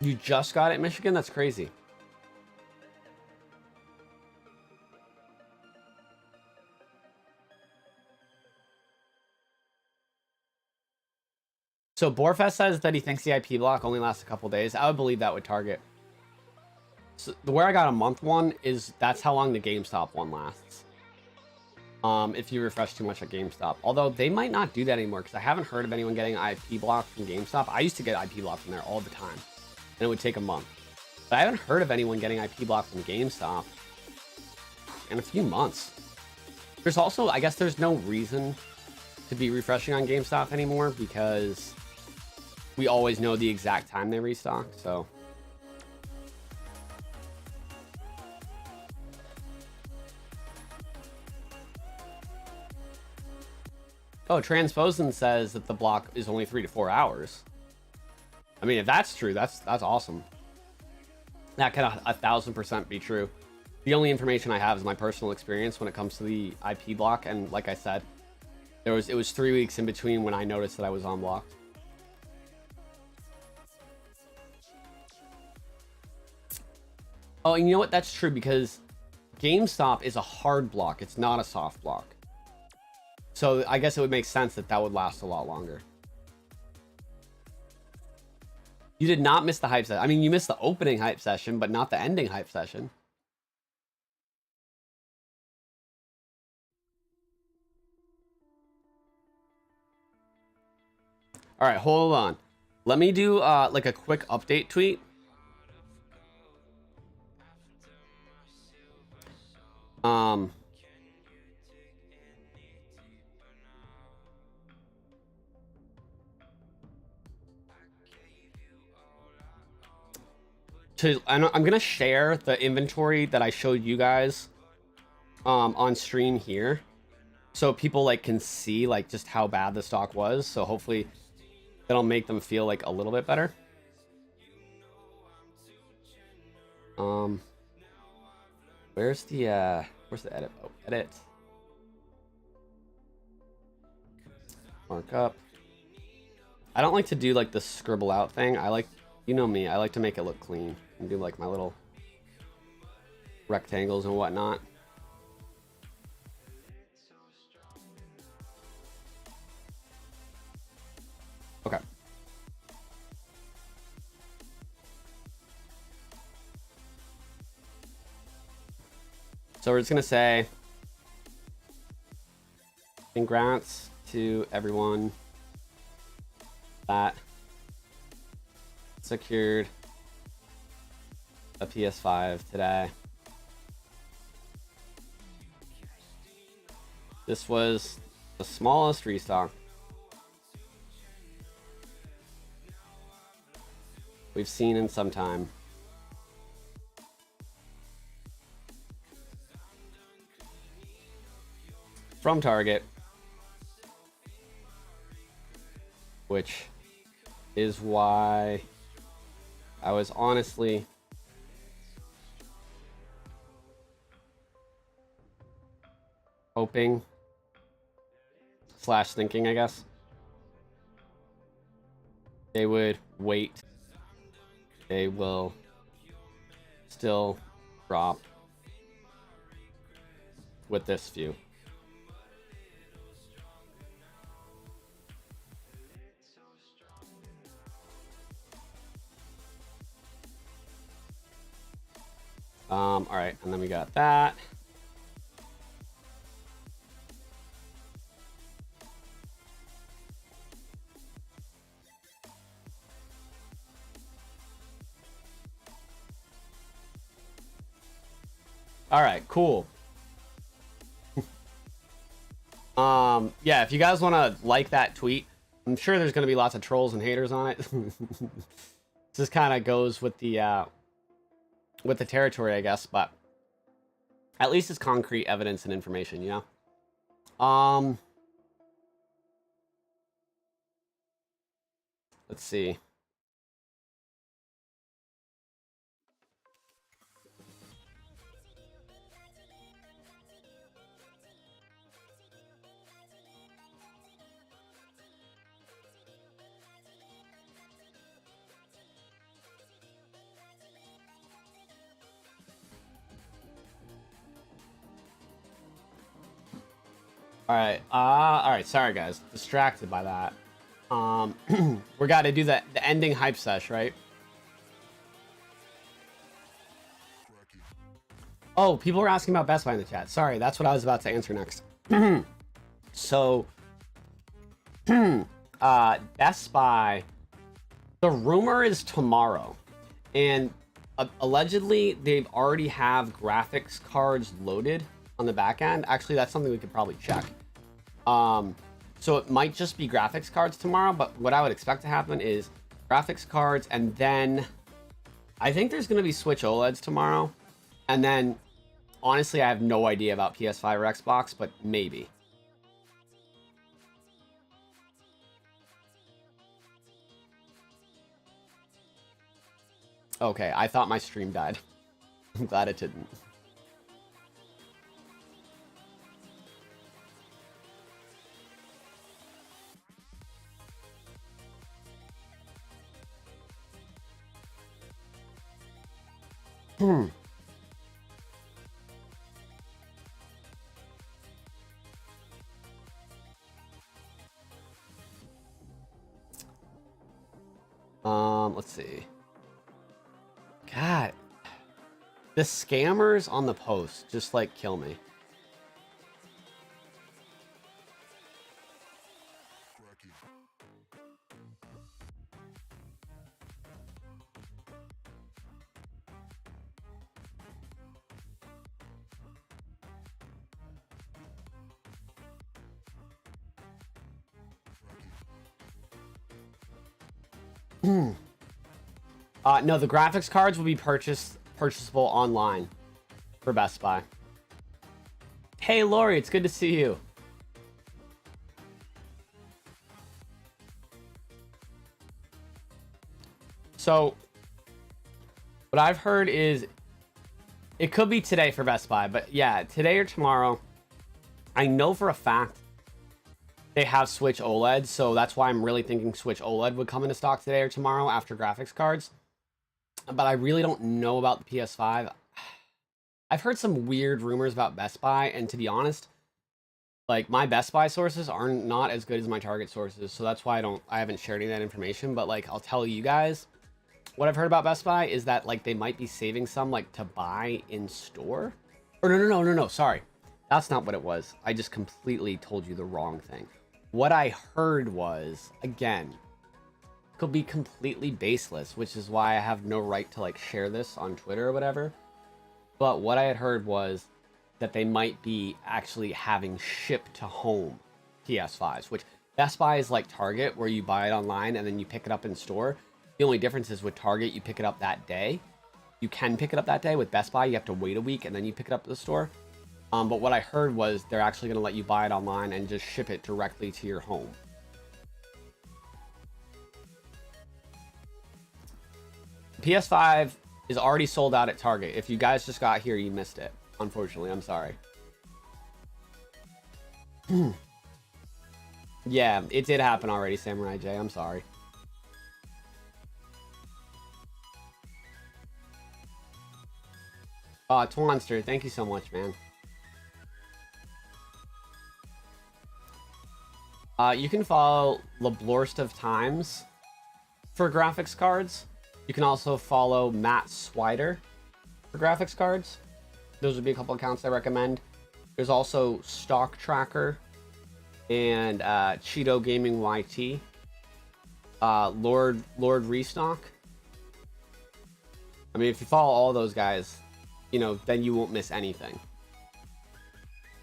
Speaker 1: You just got it in Michigan? That's crazy. So Borfest says that he thinks the IP block only lasts a couple days. I would believe that with Target. So where I got a month one is that's how long the GameStop one lasts. If you refresh too much at GameStop. Although they might not do that anymore because I haven't heard of anyone getting IP blocked from GameStop. I used to get IP blocked from there all the time. And it would take a month. But I haven't heard of anyone getting IP blocked from GameStop in a few months. There's also, I guess there's no reason to be refreshing on GameStop anymore because we always know the exact time they restock, so. Oh, Transposen says that the block is only 3 to 4 hours. I mean, if that's true, that's awesome. That can 1000% be true. The only information I have is my personal experience when it comes to the IP block, and like I said, it was 3 weeks in between when I noticed that I was unblocked. Oh, and you know what? That's true because GameStop is a hard block. It's not a soft block. So I guess it would make sense that that would last a lot longer. You did not miss the hype session. I mean, you missed the opening hype session, but not the ending hype session. All right, hold on. Let me do like a quick update tweet. I'm gonna share the inventory that I showed you guys on stream here, so people like can see like just how bad the stock was. So hopefully that'll make them feel like a little bit better. Where's the edit? Oh, edit. Markup. I don't like to do like the scribble out thing. I like, you know me, I like to make it look clean and do like my little rectangles and whatnot. Okay. So we're just gonna say congrats to everyone that secured a PS5 today. This was the smallest restock we've seen in some time. From Target, which is why I was honestly hoping / thinking, I guess, they would wait. They will still drop with this view. All right, and then we got that. All right, cool. Yeah, if you guys want to like that tweet, I'm sure there's going to be lots of trolls and haters on it. This kind of goes with the territory, I guess, but at least it's concrete evidence and information, you know? Let's see. All right. Sorry, guys. Distracted by that. We got to do the ending hype sesh, right? Oh, people were asking about Best Buy in the chat. Sorry, that's what I was about to answer next. So, Best Buy, the rumor is tomorrow, and allegedly they already have graphics cards loaded on the back end. Actually, that's something we could probably check. So it might just be graphics cards tomorrow, but what I would expect to happen is graphics cards, and then I think there's going to be Switch OLEDs tomorrow, and then honestly, I have no idea about PS5 or Xbox, but maybe. Okay, I thought my stream died. I'm glad it didn't. Let's see. God, the scammers on the post just like kill me. No, the graphics cards will be purchasable online for Best Buy. Hey, Lori, it's good to see you. So, what I've heard is it could be today for Best Buy, but yeah, today or tomorrow. I know for a fact they have Switch OLED, so that's why I'm really thinking Switch OLED would come into stock today or tomorrow after graphics cards. But I really don't know about the PS5. I've heard some weird rumors about Best Buy, and to be honest, like my Best Buy sources are not as good as my Target sources, so that's why I haven't shared any of that information. But like, I'll tell you guys, what I've heard about Best Buy is that like they might be saving some like to buy in store. Or no, sorry, that's not what it was. I just completely told you the wrong thing. What I heard was, again, could be completely baseless, which is why I have no right to like share this on Twitter or whatever. But what I had heard was that they might be actually having shipped to home PS5s, which Best Buy is like Target, where you buy it online and then you pick it up in store. The only difference is with Target, you pick it up that day. You can pick it up that day. With Best Buy, you have to wait a week and then you pick it up at the store. But what I heard was they're actually going to let you buy it online and just ship it directly to your home. PS5 is already sold out at Target. If you guys just got here, you missed it. Unfortunately, I'm sorry. Yeah, it did happen already, Samurai J. I'm sorry. Twanster, thank you so much, man. You can follow LeBlorst of Times for graphics cards. You can also follow Matt Swider for graphics cards. Those would be a couple accounts I recommend. There's also Stock Tracker and Cheeto Gaming YT. Lord Restock. I mean, if you follow all those guys, you know, then you won't miss anything.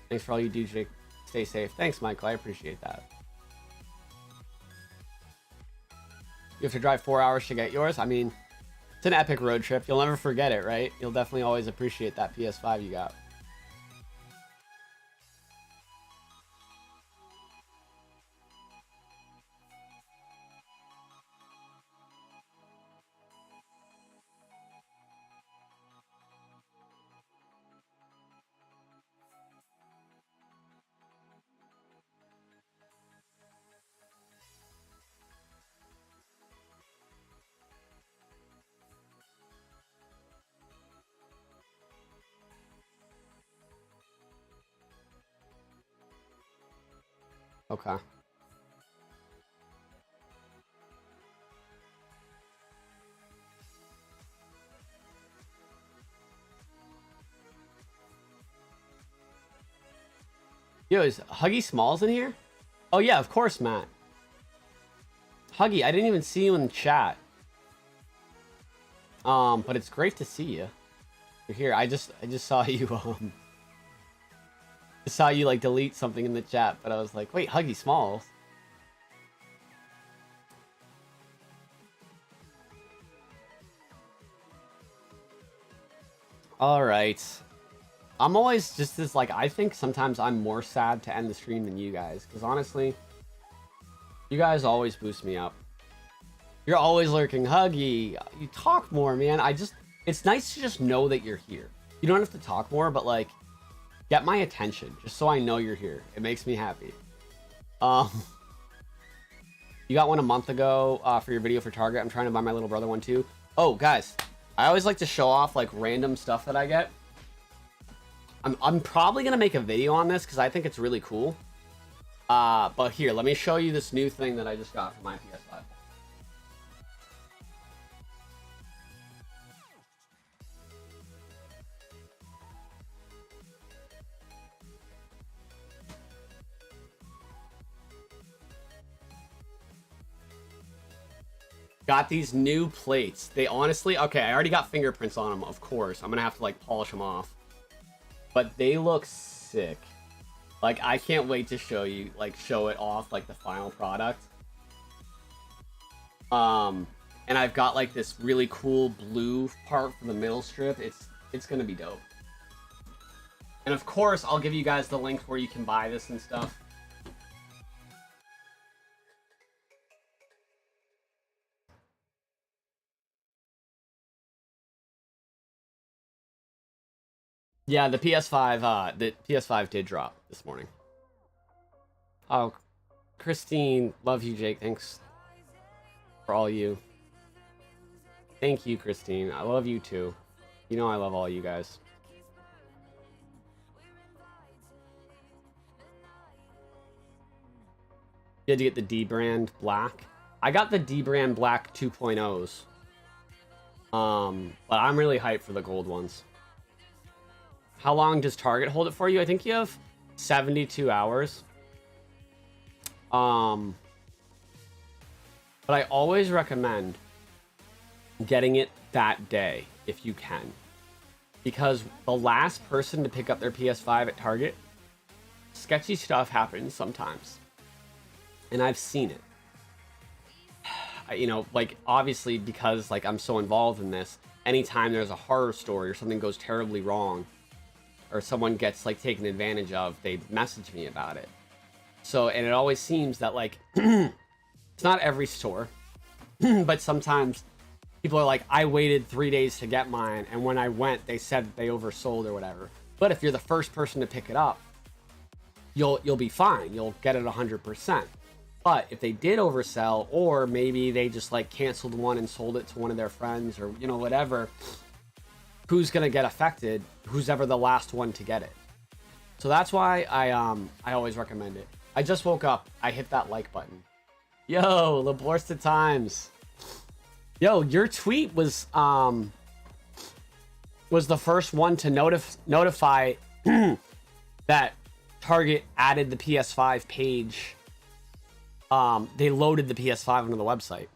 Speaker 1: Thanks for all you do, Jake. Stay safe. Thanks, Michael. I appreciate that. You have to drive 4 hours to get yours. I mean, it's an epic road trip. You'll never forget it, right? You'll definitely always appreciate that PS5 you got. Okay. Yo, is Huggy Smalls in here? Oh yeah, of course, Matt. Huggy, I didn't even see you in the chat. But it's great to see you. You're here. I just saw you saw you like delete something in the chat, but I was like, wait, Huggy Smalls. All right. I'm always just as like, I think sometimes I'm more sad to end the stream than you guys, because honestly, you guys always boost me up. You're always lurking. Huggy, you talk more, man. It's nice to just know that you're here. You don't have to talk more, but like, get my attention just so I know you're here. It makes me happy. You got one a month ago for your video for Target. I'm trying to buy my little brother one too. Oh, guys, I always like to show off like random stuff that I get. I'm probably gonna make a video on this because I think it's really cool. But here, let me show you this new thing that I just got for my PS5. Got these new plates. They honestly, okay, I already got fingerprints on them, of course. I'm gonna have to like polish them off. But they look sick. Like, I can't wait to show you, like, show it off, like, the final product. And I've got, like, this really cool blue part for the middle strip. It's gonna be dope. And, of course, I'll give you guys the link where you can buy this and stuff. Yeah, the PS5 did drop this morning. Oh, Christine, love you, Jake. Thanks for all you. Thank you, Christine. I love you too. You know I love all you guys. You had to get the D brand black. I got the D brand black 2.0s. But I'm really hyped for the gold ones. How long does Target hold it for you? I think you have 72 hours. But I always recommend getting it that day if you can. Because the last person to pick up their PS5 at Target, sketchy stuff happens sometimes. And I've seen it. You know, like, obviously, because, like, I'm so involved in this, anytime there's a horror story or something goes terribly wrong, or someone gets, like, taken advantage of, they message me about it. So, and it always seems that, like, it's not every store, but sometimes people are like, I waited 3 days to get mine, and when I went, they said that they oversold or whatever. But if you're the first person to pick it up, you'll be fine. You'll get it 100%. But if they did oversell, or maybe they just, like, canceled one and sold it to one of their friends, or, you know, whatever, who's gonna get affected? Who's ever the last one to get it? So that's why I always recommend it. I just woke up. I hit that like button. Yo, Laborsta Times. Yo, your tweet was the first one to notify that Target added the PS5 page. They loaded the PS5 onto the website.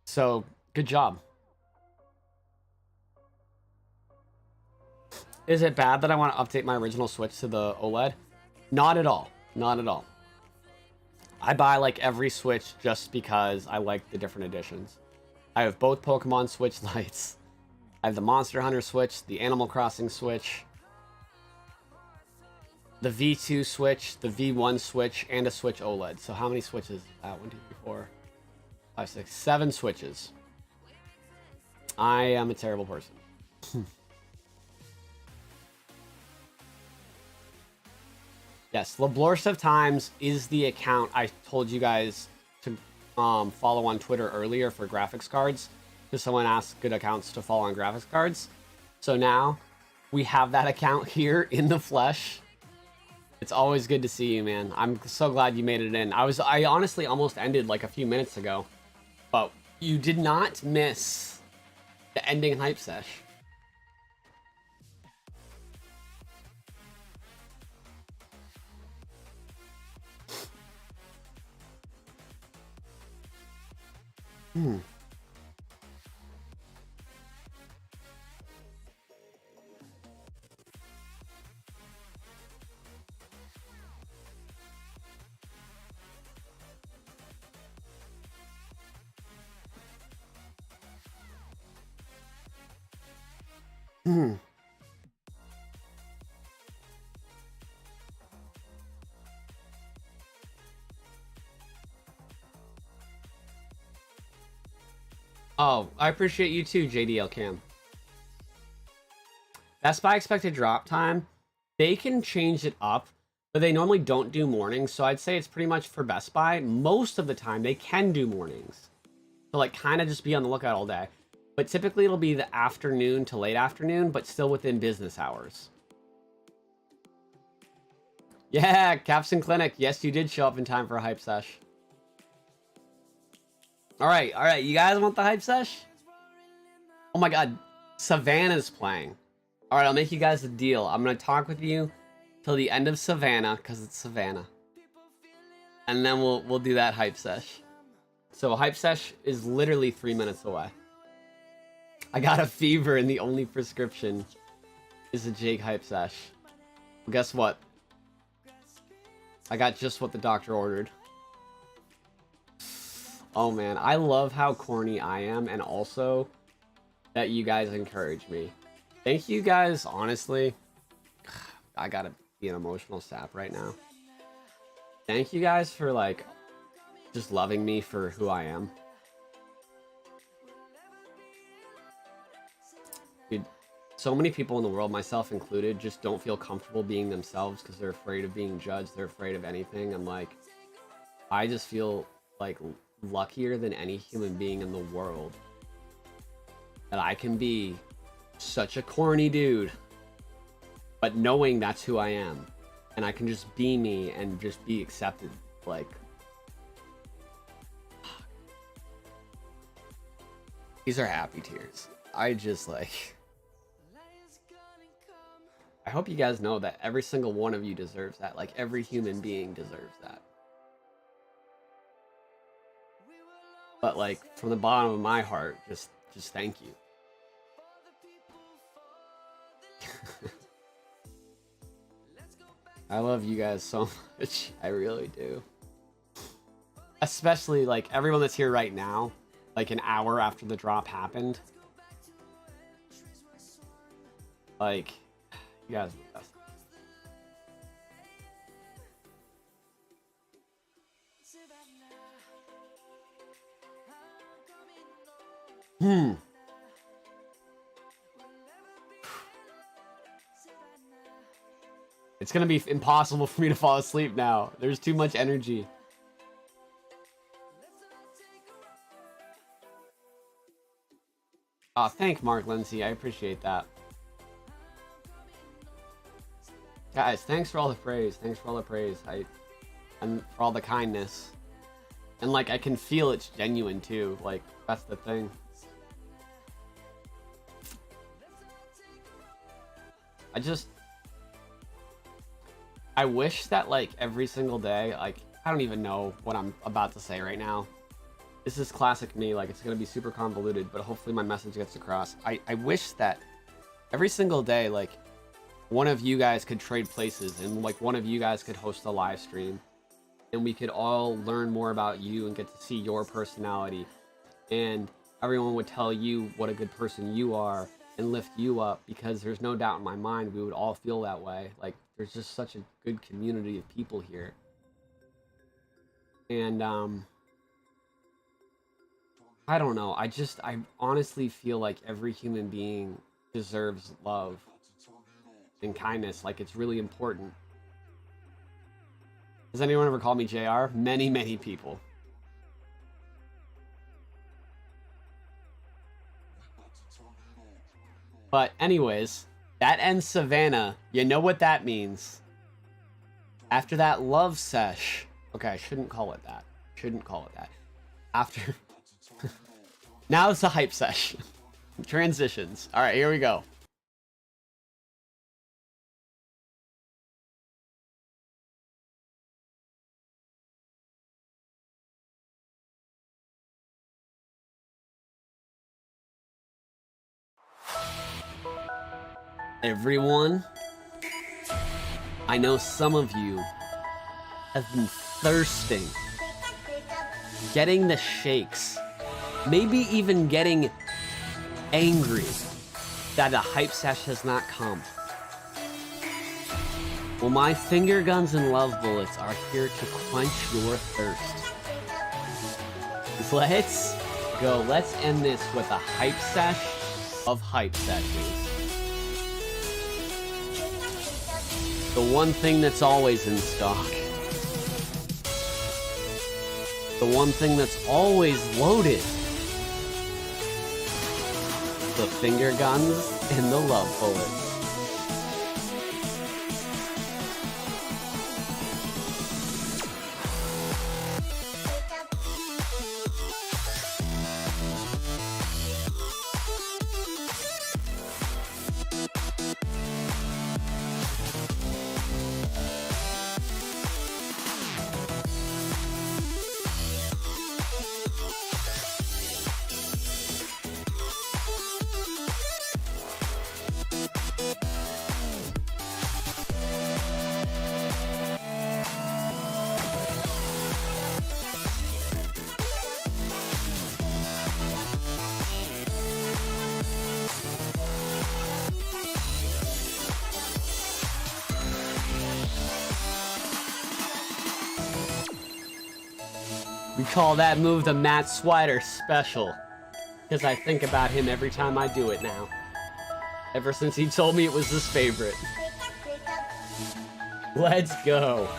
Speaker 1: So, good job. Is it bad that I want to update my original Switch to the OLED? Not at all. Not at all. I buy, like, every Switch just because I like the different editions. I have both Pokemon Switch lights. I have the Monster Hunter Switch, the Animal Crossing Switch, the V2 Switch, the V1 Switch, and a Switch OLED. So how many Switches is that? 1, 2, 3, 4, 5, 6, 7 Switches. I am a terrible person. Yes, Lablorst of Times is the account I told you guys to follow on Twitter earlier for graphics cards, because someone asked good accounts to follow on graphics cards. So now we have that account here in the flesh. It's always good to see you, man. I'm so glad you made it in. I honestly almost ended like a few minutes ago, but you did not miss the ending hype sesh. Oh, I appreciate you too, JDL Cam. Best Buy expected drop time. They can change it up, but they normally don't do mornings. So I'd say it's pretty much for Best Buy. Most of the time, they can do mornings. So like kind of just be on the lookout all day. But typically it'll be the afternoon to late afternoon, but still within business hours. Yeah, Capson Clinic. Yes, you did show up in time for a hype sesh. All right. You guys want the hype sesh? Oh my God, Savannah's playing. All right, I'll make you guys a deal. I'm gonna talk with you till the end of Savannah because it's Savannah, and then we'll do that hype sesh. So hype sesh is literally 3 minutes away. I got a fever, and the only prescription is a Jake hype sesh. Well, guess what? I got just what the doctor ordered. Oh man, I love how corny I am, and also that you guys encourage me. Thank you guys, honestly. I gotta be an emotional sap right now. Thank you guys for like just loving me for who I am. Dude, so many people in the world, myself included, just don't feel comfortable being themselves because they're afraid of being judged. They're afraid of anything. I'm like, I just feel like luckier than any human being in the world that I can be such a corny dude, but knowing that's who I am, and I can just be me and just be accepted. Like, these are happy tears. I just like, I hope you guys know that every single one of you deserves that. Like, every human being deserves that. But like, from the bottom of my heart, just thank you. I love you guys so much. I really do. Especially like everyone that's here right now, like an hour after the drop happened. Like, you guys are the best. It's gonna be impossible for me to fall asleep now. There's too much energy. Oh, thank Mark Lindsay. I appreciate that. Guys, thanks for all the praise. Thanks for all the praise. And for all the kindness. And like, I can feel it's genuine too. Like, that's the thing. I wish that like every single day, like, I don't even know what I'm about to say right now. This is classic me, like it's gonna be super convoluted, but hopefully my message gets across. I wish that every single day, like, one of you guys could trade places and like one of you guys could host a live stream and we could all learn more about you and get to see your personality, and everyone would tell you what a good person you are and lift you up, because there's no doubt in my mind we would all feel that way. Like, there's just such a good community of people here. And I don't know, I honestly feel like every human being deserves love and kindness. Like, it's really important. Has anyone ever called me JR? Many, many people. But anyways, that ends Savannah. You know what that means. After that love sesh. Okay, I shouldn't call it that. Shouldn't call it that. After... Now it's a hype sesh. Transitions. Alright, here we go. Everyone, I know some of you have been thirsting, getting the shakes, maybe even getting angry that a hype sesh has not come. Well, my finger guns and love bullets are here to quench your thirst. Let's go. Let's end this with a hype sesh of hype seshes. The one thing that's always in stock. The one thing that's always loaded. The finger guns and the love bullets. We call that move the Matt Swider special, because I think about him every time I do it now. Ever since he told me it was his favorite. Let's go.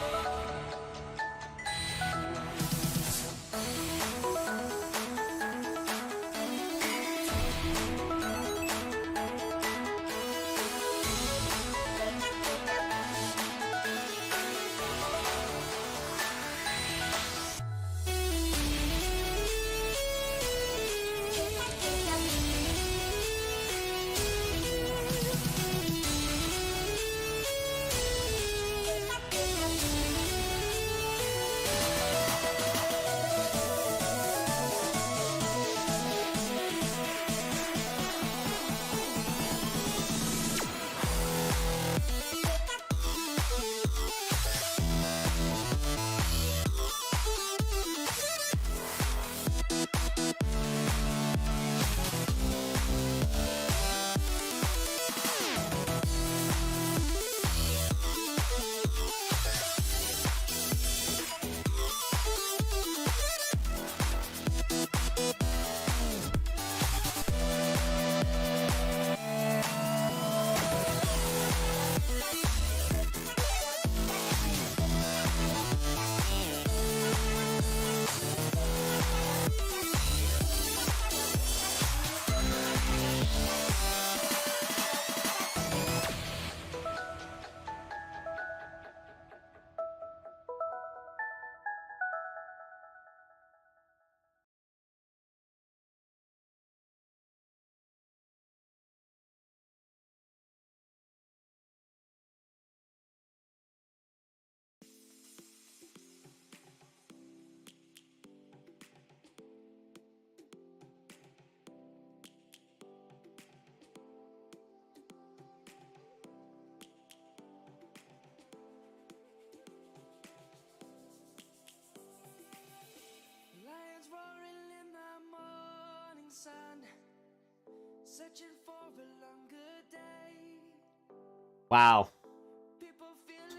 Speaker 1: Wow.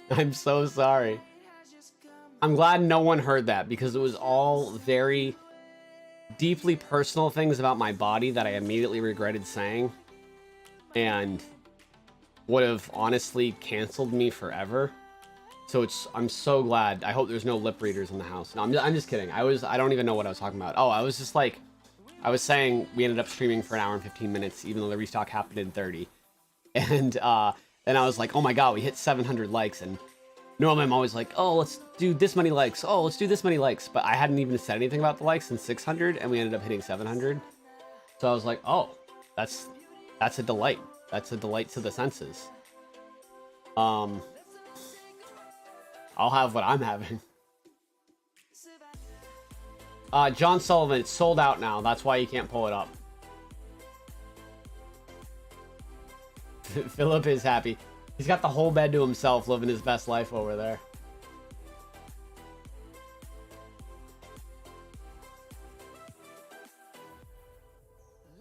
Speaker 1: I'm so sorry. I'm glad no one heard that because it was all very deeply personal things about my body that I immediately regretted saying and would have honestly canceled me forever. So I'm so glad. I hope there's no lip readers in the house. No, I'm just kidding. I don't even know what I was talking about. Oh, I was just like, I was saying we ended up streaming for an hour and 15 minutes, even though the restock happened in 30. And I was like, oh my god, we hit 700 likes, and Normally I'm always like, oh, let's do this many likes. Oh, let's do this many likes. But I hadn't even said anything about the likes in 600 and we ended up hitting 700. So I was like, oh, that's a delight. That's a delight to the senses. I'll have what I'm having. John Sullivan, it's sold out now. That's why you can't pull it up. Philip is happy. He's got the whole bed to himself, living his best life over there.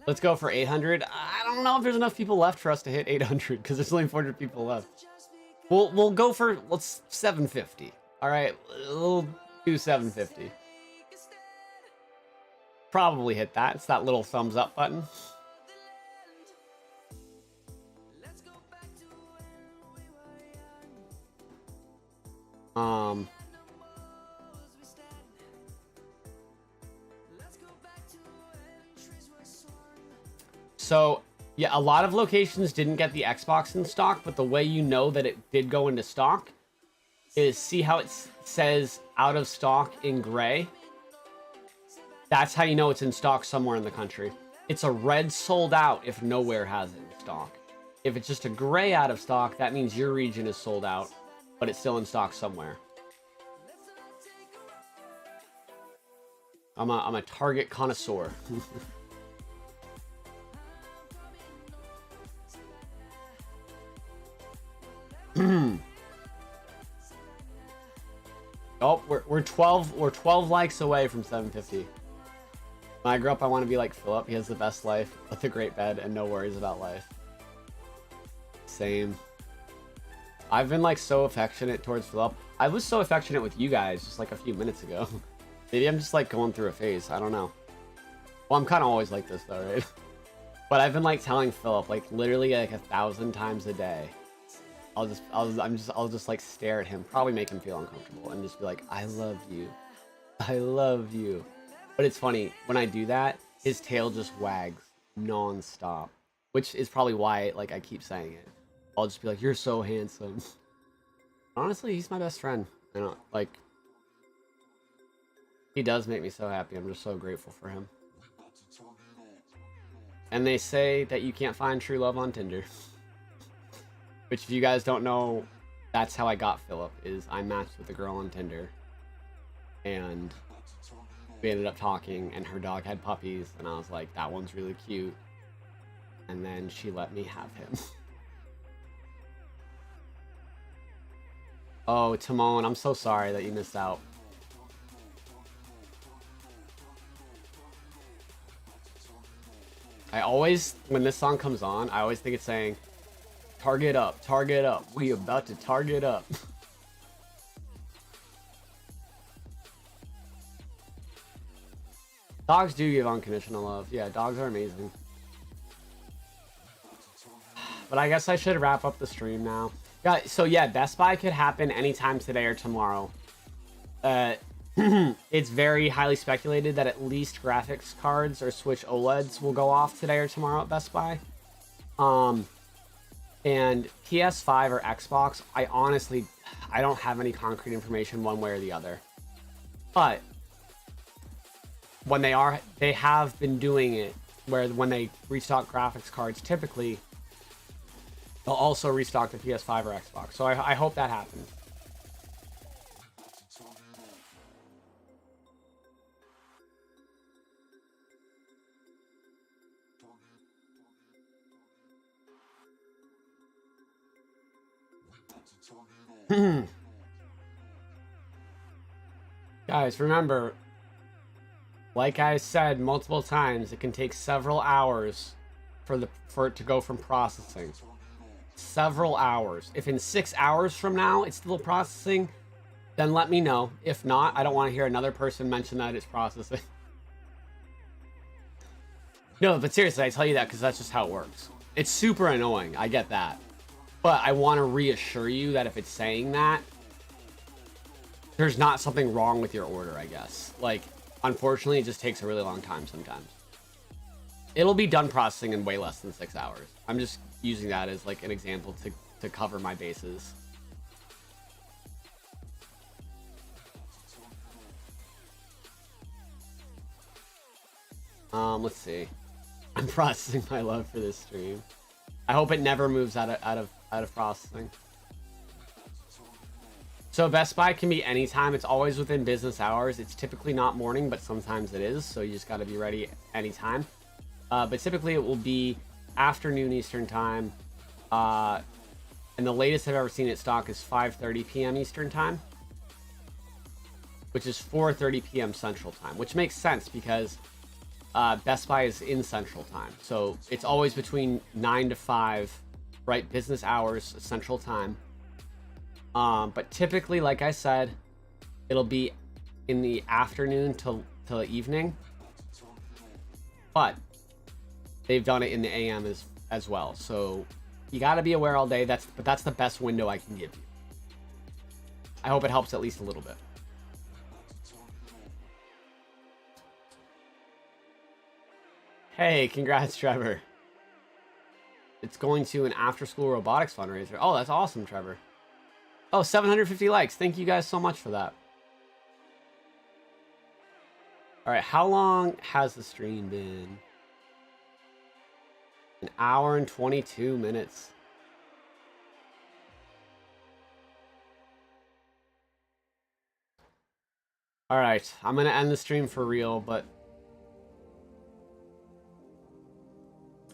Speaker 1: Let's go for 800. I don't know if there's enough people left for us to hit 800 because there's only 400 people left. We'll go for, let's 750. All right, we'll do 750. Probably hit that. It's that little thumbs up button. So yeah, a lot of locations didn't get the Xbox in stock, but the way you know that it did go into stock is see how it says out of stock in gray. That's how you know it's in stock somewhere in the country. It's a red sold out if nowhere has it in stock. If it's just a gray out of stock, that means your region is sold out, but it's still in stock somewhere. I'm a Target connoisseur. Oh, we're 12 likes away from 750. When I grow up, I want to be like Philip. He has the best life with a great bed and no worries about life. Same. I've been like so affectionate towards Philip. I was so affectionate with you guys just like a few minutes ago. Maybe I'm just like going through a phase. I don't know. Well, I'm kind of always like this though, right? But I've been like telling Philip like literally like 1,000 times a day. I'll just like stare at him, probably make him feel uncomfortable, and just be like, I love you. I love you. But it's funny, when I do that, his tail just wags non-stop, which is probably why like I keep saying it. I'll just be like, you're so handsome. Honestly, he's my best friend. I don't like, he does make me so happy. I'm just so grateful for him. And they say that you can't find true love on Tinder. Which, if you guys don't know, that's how I got Philip, is I matched with a girl on Tinder. And we ended up talking, and her dog had puppies, and I was like, that one's really cute. And then she let me have him. Oh, Timon, I'm so sorry that you missed out. I always, when this song comes on, I always think it's saying, target up, we about to target up. Dogs do give unconditional love. Yeah, dogs are amazing. But I guess I should wrap up the stream now. Yeah, so yeah, Best Buy could happen anytime today or tomorrow. It's very highly speculated that at least graphics cards or Switch OLEDs will go off today or tomorrow at Best Buy. And PS5 or Xbox, I don't have any concrete information one way or the other. But when they have been doing it where when they restock graphics cards, typically they'll also restock the PS5 or Xbox. So I hope that happens. Guys, remember, like I said multiple times, it can take several hours for it to go from processing. Several hours. If in 6 hours from now it's still processing, then let me know. If not, I don't want to hear another person mention that it's processing. No, but seriously, I tell you that because that's just how it works. It's super annoying, I get that. But I want to reassure you that if it's saying that, there's not something wrong with your order, I guess. Like, unfortunately, it just takes a really long time sometimes. It'll be done processing in way less than 6 hours. I'm just using that as like an example to cover my bases. Let's see. I'm processing my love for this stream. I hope it never moves out of processing. So Best Buy can be anytime. It's always within business hours. It's typically not morning, but sometimes it is. So you just got to be ready anytime. But typically it will be afternoon Eastern time. And the latest I've ever seen it stock is 5:30 p.m. Eastern time, which is 4:30 p.m. Central time, which makes sense because Best Buy is in Central time. So it's always between 9 to 5, right? Business hours, Central time. But typically, like I said, it'll be in the afternoon till the evening. But they've done it in the AM as well. So you got to be aware all day. But that's the best window I can give you. I hope it helps at least a little bit. Hey, congrats, Trevor. It's going to an after-school robotics fundraiser. Oh, that's awesome, Trevor. Oh, 750 likes. Thank you guys so much for that. All right, how long has the stream been? An hour and 22 minutes. All right, I'm going to end the stream for real, but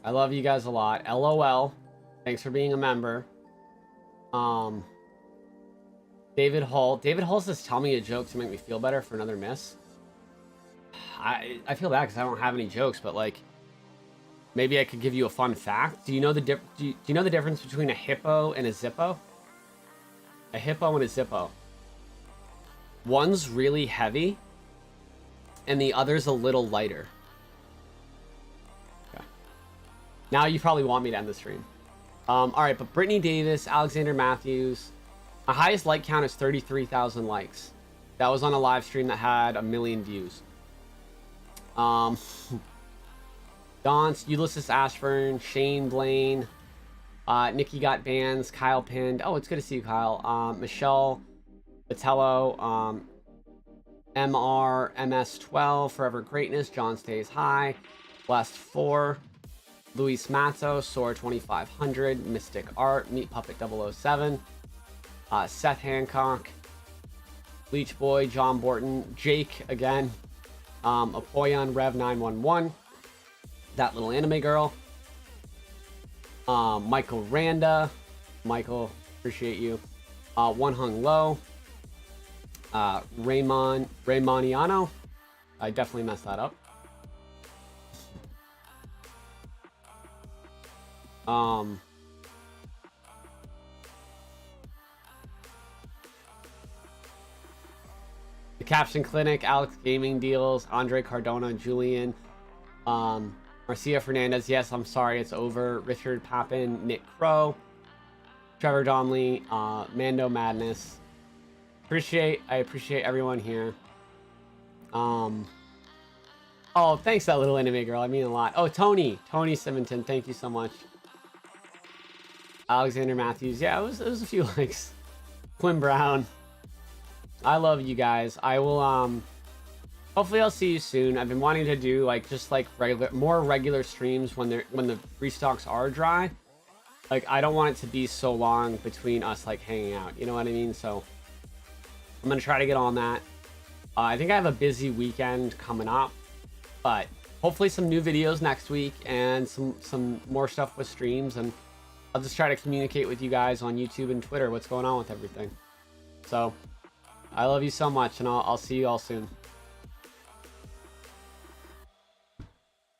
Speaker 1: I love you guys a lot. LOL. Thanks for being a member. David Hull. David Hull says, tell me a joke to make me feel better for another miss. I feel bad because I don't have any jokes, but like, maybe I could give you a fun fact. Do you know the do you know the difference between a hippo and a zippo? A hippo and a zippo. One's really heavy, and the other's a little lighter. Okay. Now you probably want me to end the stream. All right, but Brittany Davis, Alexander Matthews. My highest like count is 33,000 likes. That was on a live stream that had 1 million views. Donce, Ulysses Ashburn, Shane Blaine, Nikki Got Bands, Kyle Pinned. Oh, it's good to see you, Kyle. Michelle Vitello, MR, MS12, Forever Greatness, John Stays High, Blast 4, Luis Matzo, Soar 2500, Mystic Art, Meat Puppet 007, Seth Hancock, Bleach Boy, John Borton, Jake again, Apoyan Rev 911, That Little Anime Girl, Michael Randa, Michael, appreciate you, One Hung Low, Raymoniano, I definitely messed that up. The Caption Clinic, Alex Gaming Deals, Andre Cardona, Julian, Marcia Fernandez, yes, I'm sorry, it's over, Richard Papin, Nick Crow, Trevor Donnelly, Mando Madness. I appreciate everyone here. Oh, thanks, That Little Anime Girl, I mean a lot. Oh, Tony Simonton, thank you so much. Alexander Matthews, yeah, it was a few likes. Quinn Brown, I love you guys. I will hopefully I'll see you soon. I've been wanting to do more regular streams when the restocks are dry. Like, I don't want it to be so long between us like hanging out, you know what I mean? So I'm gonna try to get on that. I think I have a busy weekend coming up, but hopefully some new videos next week and some more stuff with streams, and I'll just try to communicate with you guys on YouTube and Twitter what's going on with everything. So I love you so much, and I'll see you all soon.